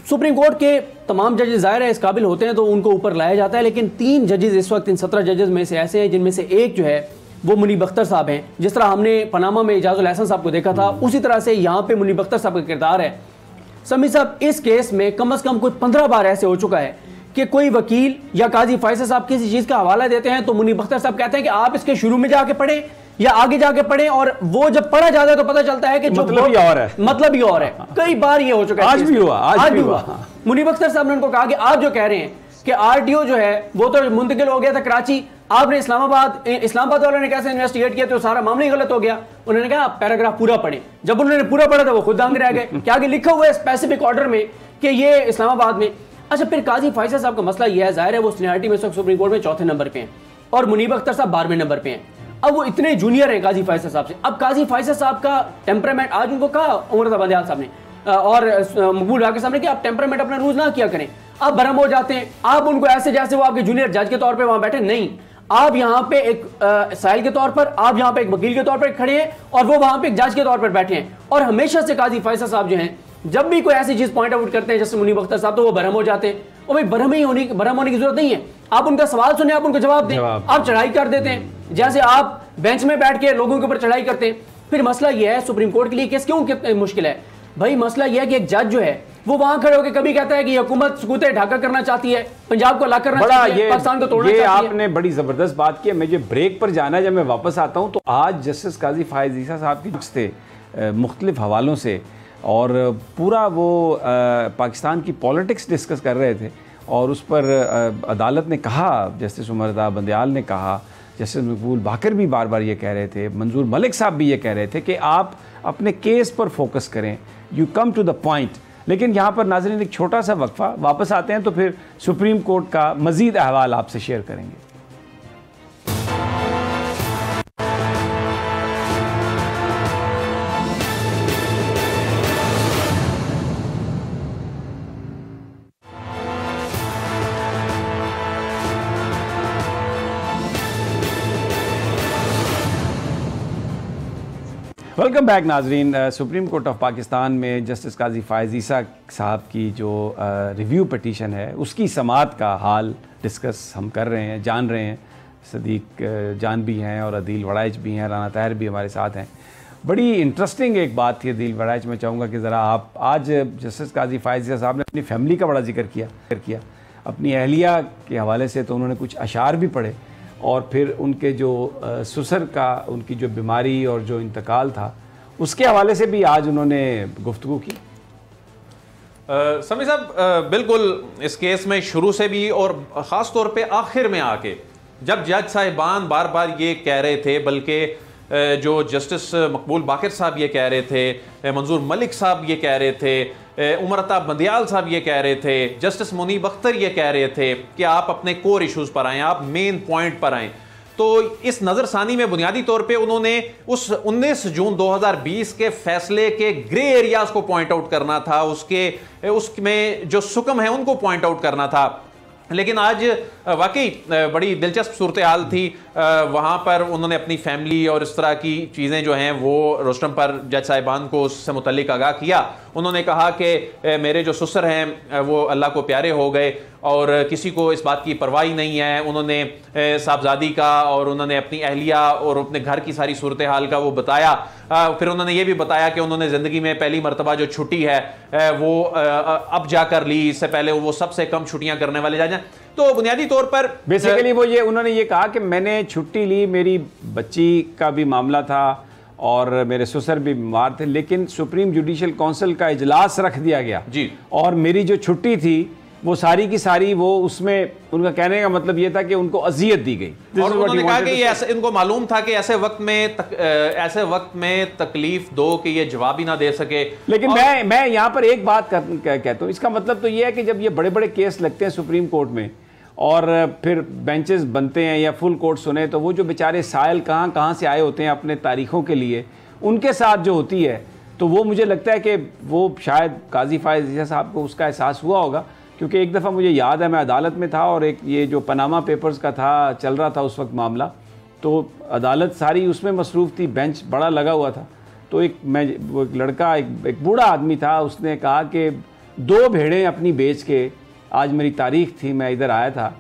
सुप्रीम कोर्ट के तमाम जजेस ज़ाहिर है इस काबिल होते हैं तो उनको ऊपर लाया जाता है, लेकिन 3 जजेस इस वक्त इन 17 जजेस में से ऐसे हैं जिनमें से एक जो है वो मुनीब अख्तर साहब हैं। जिस तरह हमने पनामा में इजाजुल हसन साहब को देखा था, उसी तरह से यहाँ पे मुनीब अख्तर साहब का किरदार है। समी साहब इस केस में कम से कम कोई 15 बार ऐसे हो चुका है कि कोई वकील या काजी फायसल साहब किसी चीज़ का हवाला देते हैं तो मुनीब अख्तर साहब कहते हैं कि आप इसके शुरू में जाके पढ़ें या आगे जाके पढ़ें, और वो जब पढ़ा जाता है तो पता चलता है कि मतलब ही और है, मतलब ही और है। कई बार ये हो चुका है, आज भी हुआ। मुनीब अख्तर साहब ने उनको कहा कि आप जो कह रहे हैं कि आरटीओ जो है वो तो मुंतकिल हो गया था कराची, आपने इस्लामाबाद वालों ने कैसे इन्वेस्टिगेट किया तो सारा मामला ही गलत हो गया। उन्होंने कहा पैराग्राफ पूरा पढ़ें। जब उन्होंने पूरा पढ़ा था वो खुद दांग रह गए कि आगे लिखा हुआ है स्पेसिफिक ऑर्डर में कि ये इस्लामाबाद में। अच्छा, फिर काजी फायसल साहब का मसला यह है, जाहिर है वो सीनियरिटी में सुप्रीम कोर्ट में 4थे नंबर पे हैं और मुनीब अख्तर साहब 12वें नंबर पे हैं। अब वो इतने जूनियर हैं काजी फायसल साहब से। अब काजी फायसल साहब का टेम्परामेंट, आज उनको कहा उमर अता बंदियाल साहब ने और मकबूल राके साहब ने कि आप टेम्परामेंट अपना लूज ना किया करें, आप बरहम हो जाते हैं, आप उनको ऐसे जैसे वो आपके जूनियर जज के तौर पे वहां बैठे नहीं, आप यहाँ पे एक साइल के तौर पर, आप यहाँ पे एक वकील के तौर पर खड़े हैं और वो वहां पे एक जज के तौर पर बैठे हैं। और हमेशा से काजी फायसल साहब जो हैं जब भी कोई ऐसी चीज पॉइंट आउट करते हैं जैसे मुनीब अख्तर साहब, तो वो बरहम हो जाते हैं। और भाई बरहम होने की जरूरत नहीं है, आप उनका सवाल सुने, आप उनको जवाब दें, आप चढ़ाई कर देते हैं जैसे आप बेंच में बैठ के लोगों के ऊपर चढ़ाई करते हैं। फिर मसला यह है सुप्रीम कोर्ट के लिए केस क्यों मुश्किल है भाई, मसला यह है कि एक जज जो है वो वहां खड़े होकर कभी कहता है कि हुकूमत सुकूत ढाका करना चाहती है, पंजाब को अलग करना चाहती है, पाकिस्तान को तोड़ना चाहती है। आपने बड़ी जबरदस्त बात की। मुझे ब्रेक पर जाना है, जब मैं वापस आता हूं तो आज जस्टिस काजी फायज ईसा साहब की थे मुख्तलिफ हवालों से और पूरा वो पाकिस्तान की पॉलिटिक्स डिस्कस कर रहे थे और उस पर अदालत ने कहा, जस्टिस उमर अता बंदियाल ने कहा, जस्टिस मकबूल बाकर भी बार बार ये कह रहे थे, मंजूर मलिक साहब भी ये कह रहे थे कि आप अपने केस पर फोकस करें, you come to the point. लेकिन यहाँ पर नाज़रीन एक छोटा सा वक्फा, वापस आते हैं तो फिर सुप्रीम कोर्ट का मज़ीद अहवाल आपसे शेयर करेंगे। वेलकम बैक नाजरीन। सुप्रीम कोर्ट ऑफ पाकिस्तान में जस्टिस काजी फ़ायज़ ईसा साहब की जो रिव्यू पटिशन है उसकी समाअत का हाल डिस्कस हम कर रहे हैं, जान रहे हैं। सदीक जान भी हैं और अदील वड़ाइच भी हैं, राना ताहिर भी हमारे साथ हैं। बड़ी इंटरेस्टिंग एक बात थी अदील वड़ाइच, मैं चाहूँगा कि ज़रा आप, आज जस्टिस काजी फ़ायज़ ईसा साहब ने अपनी फ़ैमिली का बड़ा जिक्र किया अपनी अहलिया के हवाले से। तो उन्होंने कुछ अशार भी पढ़े और फिर उनके जो ससुर का उनकी जो बीमारी और जो इंतकाल था उसके हवाले से भी आज उन्होंने गुफ्तगू की। समी साहब, बिल्कुल इस केस में शुरू से भी और ख़ास तौर पे आखिर में आके जब जज साहिबान बार बार ये कह रहे थे, बल्कि जो जस्टिस मकबूल बाकर साहब ये कह रहे थे, मंजूर मलिक साहब ये कह रहे थे, उमर अताब बंदियाल साहब ये कह रहे थे, जस्टिस मुनीब अख्तर ये कह रहे थे कि आप अपने कोर इश्यूज़ पर आएँ, आप मेन पॉइंट पर आएँ। तो इस नज़रसानी में बुनियादी तौर पे उन्होंने उस 19 जून 2020 के फैसले के ग्रे एरियाज़ को पॉइंट आउट करना था, उसमें जो सुकम है उनको पॉइंट आउट करना था। लेकिन आज वाकई बड़ी दिलचस्प सूरत हाल थी। वहाँ पर उन्होंने अपनी फैमिली और इस तरह की चीज़ें जो हैं वो रोस्टम पर जज साहिबान को उससे मुतल्लिक आगाह किया। उन्होंने कहा कि मेरे जो ससुर हैं वो अल्लाह को प्यारे हो गए और किसी को इस बात की परवाह नहीं है। उन्होंने साहबजादी का और उन्होंने अपनी अहलिया और अपने घर की सारी सूरत हाल का वो बताया। फिर उन्होंने ये भी बताया कि उन्होंने ज़िंदगी में पहली मरतबा जो छुट्टी है वो अब जाकर ली, इससे पहले वो सबसे कम छुट्टियां करने वाले जा जाए। तो बुनियादी तौर पर बेसिकली वो उन्होंने ये कहा कि मैंने छुट्टी ली, मेरी बच्ची का भी मामला था और मेरे ससुर भी बीमार थे, लेकिन सुप्रीम जुडिशल काउंसिल का इजलास रख दिया गया जी, और मेरी जो छुट्टी थी वो सारी की सारी वो उसमें उनका कहने का मतलब ये था कि उनको अजियत दी गई। और उन्होंने कहा कि ऐसे इनको मालूम था कि ऐसे वक्त में तकलीफ दो कि ये जवाब ही ना दे सके। लेकिन मैं यहाँ पर एक बात कहता हूँ, इसका मतलब तो ये है कि जब ये बड़े बड़े केस लगते हैं सुप्रीम कोर्ट में और फिर बेंचेस बनते हैं या फुल कोर्ट सुने, तो वो जो बेचारे साइल कहाँ से आए होते हैं अपने तारीखों के लिए, उनके साथ जो होती है, तो वो मुझे लगता है कि वो शायद काजी फ़ायज़ ईसा साहब को उसका एहसास हुआ होगा। क्योंकि एक दफ़ा मुझे याद है मैं अदालत में था और एक ये जो पनामा पेपर्स का था चल रहा था उस वक्त मामला, तो अदालत सारी उसमें मसरूफ़ थी, बेंच बड़ा लगा हुआ था। तो वो एक लड़का, एक बूढ़ा आदमी था, उसने कहा कि 2 भेड़ें अपनी बेच के, आज मेरी तारीख थी, मैं इधर आया था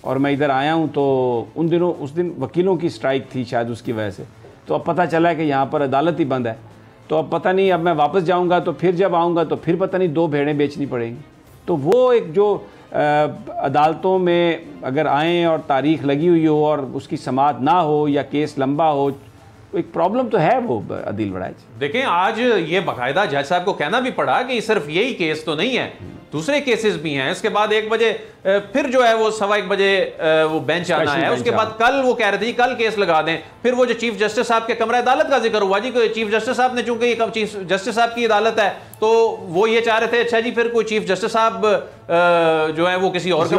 और मैं इधर आया हूँ, तो उस दिन वकीलों की स्ट्राइक थी शायद उसकी वजह से, तो अब पता चला कि यहाँ पर अदालत ही बंद है, तो अब पता नहीं, अब मैं वापस जाऊँगा तो फिर जब आऊँगा तो फिर पता नहीं 2 भेड़ें बेचनी पड़ेंगी। तो वो एक जो अदालतों में अगर आएँ और तारीख लगी हुई हो और उसकी समाअत ना हो या केस लंबा हो, एक प्रॉब्लम तो है वो अदील वड़ाइच। देखें, आज ये बाकायदा जज साहब को कहना भी पड़ा कि सिर्फ यही केस तो नहीं है, दूसरे केसेस भी हैं। इसके बाद 1 बजे फिर जो है वो 1:15 बजे वो बेंच आना है। उसके बाद कल वो कह रहे थे कल केस लगा दें। फिर वो जो चीफ जस्टिस साहब के कमरा अदालत का जिक्र हुआ जी, चीफ जस्टिस साहब ने, चूंकि ये चीफ जस्टिस साहब की अदालत है, तो वो ये चाह रहे थे अच्छा जी फिर कोई चीफ जस्टिस साहब जो है वो किसी और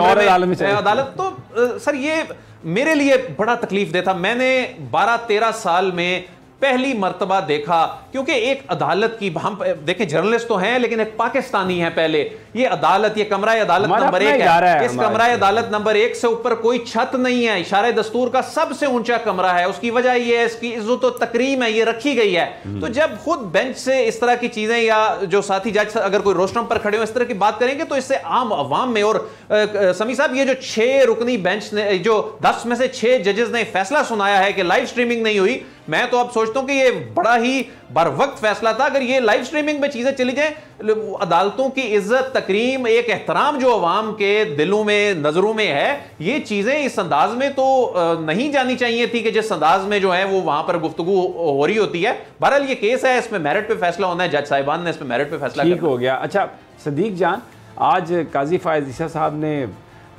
अदालत। तो सर ये मेरे लिए बड़ा तकलीफ देता था। मैंने 12-13 साल में पहली मर्तबा देखा, क्योंकि एक अदालत की, हम देखें जर्नलिस्ट तो हैं लेकिन एक पाकिस्तानी है, पहले ये अदालत, ये कमरा अदालत नंबर 1 है। इस कमरा अदालत नंबर 1 से ऊपर कोई छत नहीं है, इशारे दस्तूर का सबसे ऊंचा कमरा है। उसकी वजह ये है, इसकी इज्जत और तकरीम है, ये रखी गई है। तो जब खुद बेंच से इस तरह की चीजें या जो साथी जज अगर कोई रोस्टरम पर खड़े हो इस तरह की बात करेंगे तो इससे आम अवाम में, और समी साहब ये जो 6 रुकनी बेंच ने, जो 10 में से 6 जजेस ने फैसला सुनाया है कि लाइव स्ट्रीमिंग नहीं हुई, मैं तो अब सोचता हूं कि ये बड़ा ही बरवक्त फैसला था। अगर ये लाइव स्ट्रीमिंग में चीजें चली जाएं, अदालतों की इज्जत, तकरीम, एक एहतराम जो अवाम के दिलों में, नजरों में है, ये चीजें इस अंदाज में तो नहीं जानी चाहिए थी कि जिस अंदाज में जो है वो वहां पर गुफ्तगू हो रही होती है। बहरहाल ये केस है, इसमें मेरिट पे फैसला होना है, जज साहिबान ने इसमें मेरिट पे फैसला ठीक हो गया। अच्छा सदीक जान, आज काजी फ़ायज़ ईसा साहब ने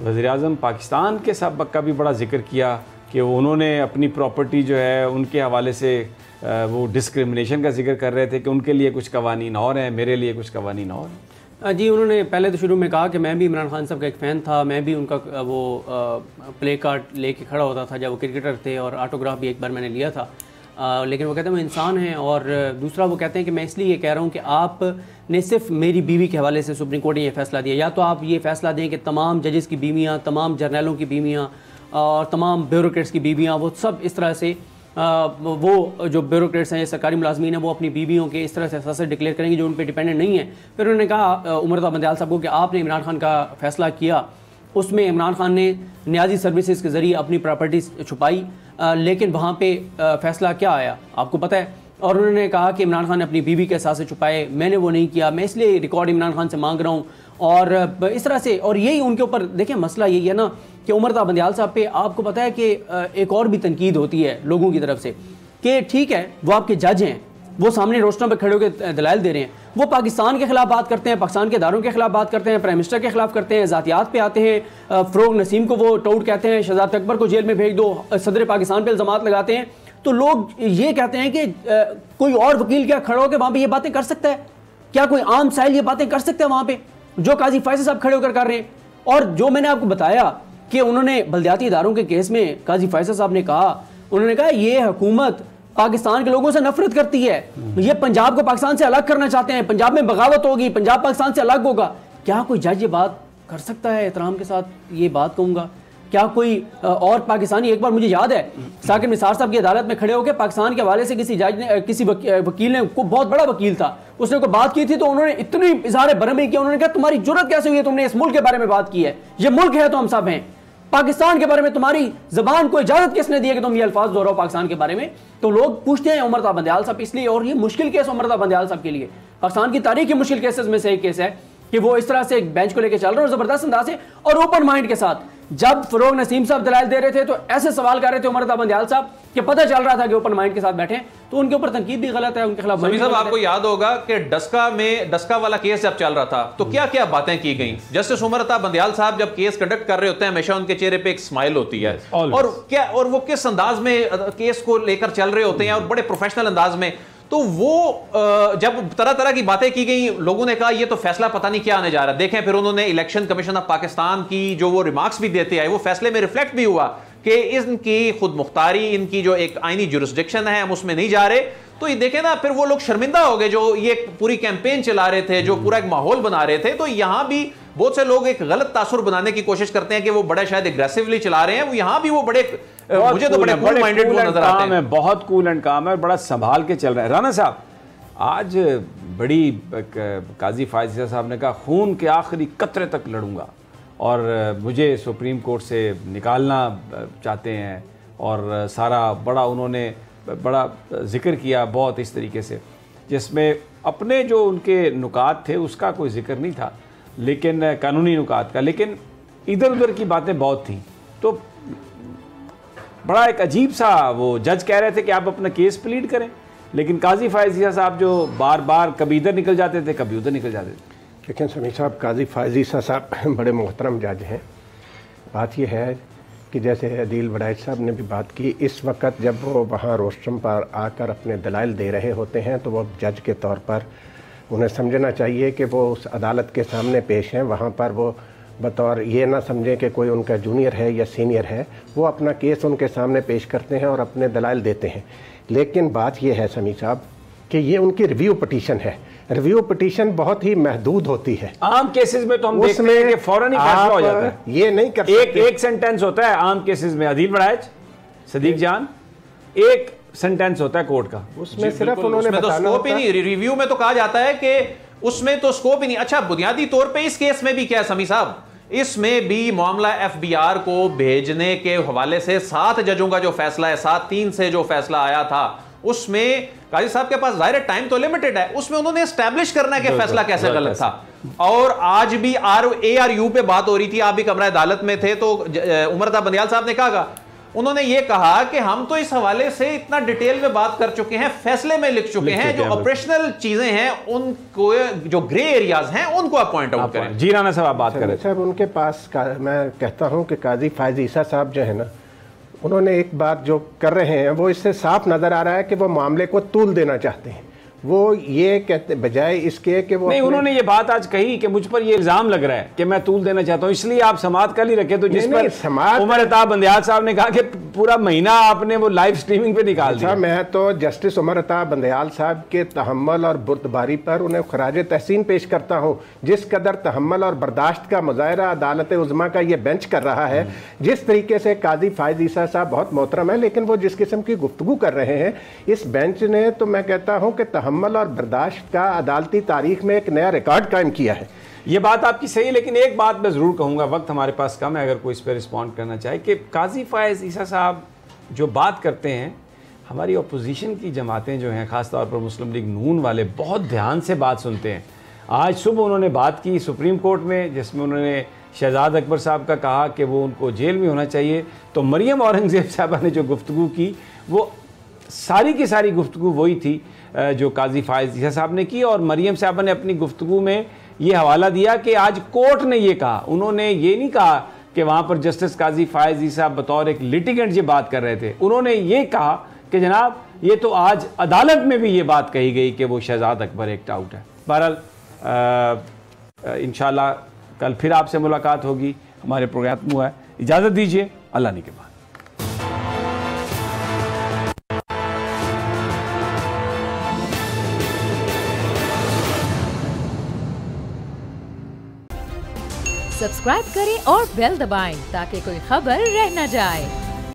वज़ीर-ए-आज़म पाकिस्तान के सबक का भी बड़ा जिक्र किया कि उन्होंने अपनी प्रॉपर्टी जो है उनके हवाले से वो डिस्क्रिमिनेशन का जिक्र कर रहे थे कि उनके लिए कुछ कवानीन और हैं, मेरे लिए कुछ कवानीन और हैं। जी, उन्होंने पहले तो शुरू में कहा कि मैं भी इमरान खान साहब का एक फ़ैन था, मैं भी उनका वो प्ले कार्ड लेके खड़ा होता था जब वो क्रिकेटर थे, और ऑटोग्राफ भी एक बार मैंने लिया था। लेकिन वो कहते हैं वो इंसान हैं, और दूसरा वो कहते हैं कि मैं इसलिए ये कह रहा हूँ कि आपने सिर्फ मेरी बीवी के हवाले से सुप्रीम कोर्ट ने ये फ़ैसला दिया, या तो आप ये फ़ैसला दें कि तमाम जजेस की बीवियाँ, तमाम जर्नलों की बीवियाँ और तमाम ब्यूरोक्रेट्स की बीवियाँ, वो सब इस तरह से वो जो ब्यूरोक्रेट्स हैं, सरकारी मुलाजमीन हैं, वो अपनी बीवियों के इस तरह से असासे डिक्लेयर करेंगे जो उन पर डिपेंडेंट नहीं है। फिर उन्होंने कहा उमरता बंदयाल साहब को कि आपने इमरान खान का फ़ैसला किया, उसमें इमरान खान ने न्याजी सर्विसेज के ज़रिए अपनी प्रॉपर्टी छुपाई, लेकिन वहाँ पे फ़ैसला क्या आया आपको पता है। और उन्होंने कहा कि इमरान खान ने अपनी बीवी के असासे छुपाए, मैंने वो नहीं किया, मैं इसलिए रिकॉर्ड इमरान खान से मांग रहा हूँ। और इस तरह से, और यही उनके ऊपर देखिए मसला यही है ना कि उमरता बंदयाल साहब पे आपको पता है कि एक और भी तनकीद होती है लोगों की तरफ से कि ठीक है वो आपके जज हैं, वो सामने रोस्टरों पे खड़े होकर दलाइल दे रहे हैं, वो पाकिस्तान के खिलाफ बात करते हैं, पाकिस्तान के इदारों के खिलाफ बात करते हैं, प्राइम मिनिस्टर के खिलाफ करते हैं, ज़ातियात पे आते हैं, फ़रोग नसीम को वो टाउट कहते हैं, शहजाद अकबर को जेल में भेज दो, सदर पाकिस्तान पे इल्ज़ामात लगाते हैं। तो लोग ये कहते हैं कि कोई और वकील क्या खड़ा होकर वहाँ पर ये बातें कर सकता है? क्या कोई आम साहिल ये बातें कर सकते हैं वहाँ पर जो काजी फैसल साहब खड़े होकर कर रहे हैं? और जो मैंने आपको बताया कि उन्होंने बल्दियाती इदारों के केस में काजी फैसल साहब ने कहा, उन्होंने कहा ये हुकूमत पाकिस्तान के लोगों से नफरत करती है, ये पंजाब को पाकिस्तान से अलग करना चाहते हैं, पंजाब में बगावत होगी, पंजाब पाकिस्तान से अलग होगा। क्या कोई जज ये बात कर सकता है? एहतराम के साथ ये बात कहूँगा, क्या कोई और पाकिस्तानी, एक बार मुझे याद है साकिब निसार साहब की अदालत में खड़े होकर पाकिस्तान के हवाले से किसी जज ने, किसी वकील ने, को बहुत बड़ा वकील था, उसने कोई बात की थी तो उन्होंने इतनी इजहार बरहमी किया, उन्होंने कहा तुम्हारी जुर्रत कैसे हुई है, तुमने इस मुल्क के बारे में बात की है, ये मुल्क है तो हम सब हैं, पाकिस्तान के बारे में तुम्हारी जबान को इजाजत किसने दी है कि तुम ये अल्फाज दोहराओ पाकिस्तान के बारे में? तो लोग पूछते हैं उमरता बंदयाल साहब इसलिए, और ये मुश्किल केस उमरता बंदयाल साहब के लिए पाकिस्तान की तारीख के मुश्किल केसेस में से एक केस है कि वो इस तरह से एक बेंच को लेकर चल रहे हैं जबरदस्त अंदाज से और ओपन माइंड के साथ। जब फरोग नसीम साहब दलाइल दे रहे थे तो ऐसे सवाल कर रहे थे उमरता बंदयाल साहब कि पता चल रहा था कि ओपन माइंड के साथ बैठे, तो उनके ऊपर तनकीद भी गलत है, उनके खिलाफ। समीर साहब, आपको याद होगा कि डस्का वाला केस जब चल रहा था तो क्या क्या बातें की गई। जस्टिस उमरता बंदयाल साहब जब केस कंडक्ट कर रहे होते हैं हमेशा उनके चेहरे पे एक स्माइल होती है, और वो किस अंदाज में केस को लेकर चल रहे होते हैं और बड़े प्रोफेशनल अंदाज में। तो वो जब तरह तरह की बातें की गई, लोगों ने कहा ये तो फैसला पता नहीं क्या आने जा रहा। देखें फिर उन्होंने इलेक्शन कमीशन ऑफ पाकिस्तान की जो वो रिमार्क्स भी देते आए, वो फैसले में रिफ्लेक्ट भी हुआ कि इनकी खुद मुख्तारी, इनकी जो एक आईनी जुरिस्डिक्शन है हम उसमें नहीं जा रहे। तो ये देखें ना, फिर वो लोग शर्मिंदा हो गए जो ये पूरी कैंपेन चला रहे थे, जो पूरा एक माहौल बना रहे थे। तो यहां भी बहुत से लोग एक गलत तासुर बनाने की कोशिश करते हैं कि वो बड़ा शायद एग्रेसिवली चला रहे हैं, वो यहां भी वो बड़े, मुझे तो बड़े कूल माइंडेड नजर आते हैं। बहुत कूल एंड काम है, बड़ा संभाल के चल रहा है। राना साहब, आज बड़ी काजी फायज़ साहब ने कहा खून के आखिरी कतरे तक लड़ूंगा और मुझे सुप्रीम कोर्ट से निकालना चाहते हैं, और सारा बड़ा उन्होंने बड़ा जिक्र किया बहुत इस तरीके से, जिसमें अपने जो उनके नुकात थे उसका कोई जिक्र नहीं था, लेकिन कानूनी नुकात का, लेकिन इधर उधर की बातें बहुत थी। तो बड़ा एक अजीब सा, वो जज कह रहे थे कि आप अपना केस प्लीड करें, लेकिन काजी फायज़ साहब जो बार बार कभी इधर निकल जाते थे कभी उधर निकल जाते थे। लेकिन समीर साहब, काजी फायज़ साहब बड़े मोहतरम जज हैं। बात यह है कि जैसे अदील वड़ाइच साहब ने भी बात की, इस वक्त जब वो वहाँ रोस्ट्रम पर आकर अपने दलाइल दे रहे होते हैं तो वो जज के तौर पर उन्हें समझना चाहिए कि वो उस अदालत के सामने पेश हैं। वहाँ पर वो बतौर ये ना समझें कि कोई उनका जूनियर है या सीनियर है, वो अपना केस उनके सामने पेश करते हैं और अपने दलाइल देते हैं। लेकिन बात यह है समीर साहब कि ये उनकी रिव्यू पिटीशन है। रिव्यू पिटीशन बहुत ही महदूद होती है। आम केसेस में तो हम देखते हैं कि फौरन ही फैसला हो जाता है, ये नहीं कर सकते। एक सेंटेंस होता है आम केसेस में, अदील वड़ाइच, सदीक जान, एक सेंटेंस होता है कोर्ट का, उसमें सिर्फ उन्होंने तो स्कोप ही नहीं। रिव्यू में तो कहा जाता है कि उसमें तो स्कोप ही नहीं। अच्छा, बुनियादी तौर पे इस केस में भी क्या है समी साहब, इसमें भी मामला एफबीआर को भेजने के हवाले से 7 जजों का जो फैसला है, 7-3 से जो फैसला आया था, उसमें काजी साहब के पास जाहिर टाइम तो लिमिटेड है, उसमें उन्होंने एस्टैब्लिश करना है कि फैसला कैसे गलत था। और आज भी ARU पे बात हो रही थी, आप भी कमरा अदालत में थे, तो उमरता बंदयाल साहब ने कहा, उन्होंने ये कहा कि हम तो इस हवाले से इतना डिटेल में बात कर चुके हैं, फैसले में लिख चुके हैं, जो ऑपरेशनल चीजें हैं उनको, जो ग्रे एरियाज हैं उनको आप पॉइंट आउट करें। जी राना साहब, आप बात करें। साहब, उनके पास मैं कहता हूं कि काजी फायज़ साहब जो है ना, उन्होंने एक बात जो कर रहे हैं वो इससे साफ नज़र आ रहा है कि वो मामले को तूल देना चाहते हैं। वो ये कहते बजाय इसके कि वो नहीं, उन्होंने ये बात आज कही कि मुझ पर ये इल्जाम लग रहा है कि मैं तूल देना चाहता हूं, इसलिए आप समात कल ही रखे। तो जिस पर उमर अता बंदयाल साहब ने कहा कि पूरा महीना आपने वो लाइव स्ट्रीमिंग पे निकाल दिया। मैं तो जस्टिस उमर अता बंदयाल साहब के तहम्मुल और बुर्दबारी पर उन्हें खराज तहसीन पेश करता हूँ। जिस कदर तहम्मुल और बर्दाश्त का मुजाहरा अदालत उज़्मा का ये बेंच कर रहा है, जिस तरीके से काजी फायद ईसा साहब बहुत मोहतरम है, लेकिन वो जिस किस्म की गुफ्तगू कर रहे हैं इस बेंच ने, तो मैं कहता हूँ कि तहम्मुल और बर्दाश्त का अदालती तारीख में एक नया रिकॉर्ड कायम किया है। ये बात आपकी सही है, लेकिन एक बात मैं ज़रूर कहूँगा, वक्त हमारे पास कम है, अगर कोई इस पर रिस्पॉन्ड करना चाहे, कि काजी फायद ईसा साहब जो बात करते हैं, हमारी अपोजिशन की जमातें जो हैं, ख़ासतौर पर मुस्लिम लीग नून वाले बहुत ध्यान से बात सुनते हैं। आज सुबह उन्होंने बात की सुप्रीम कोर्ट में, जिसमें उन्होंने शहजाद अकबर साहब का कहा कि वो उनको जेल में होना चाहिए। तो मरियम औरंगज़ेब साहबा ने जो गुफ्तगू की वो सारी की सारी गुफ्तगू वही थी जो काजी फायद ईसा साहब ने की। और मरियम साहबा ने अपनी गुफ्तगू में ये हवाला दिया कि आज कोर्ट ने ये कहा, उन्होंने ये नहीं कहा कि वहाँ पर जस्टिस काजी फायद ईसा बतौर एक लिटिगेंट ये बात कर रहे थे। उन्होंने ये कहा कि जनाब ये तो आज अदालत में भी ये बात कही गई कि वो शहजाद अकबर एक्ट आउट है। बहरहाल इंशाल्लाह कल फिर आपसे मुलाकात होगी। हमारे प्रोग्राम खत्म हुआ है, इजाज़त दीजिए, अल्लाह ने के बाद। सब्सक्राइब करें और बेल दबाएं ताकि कोई खबर रह न जाए।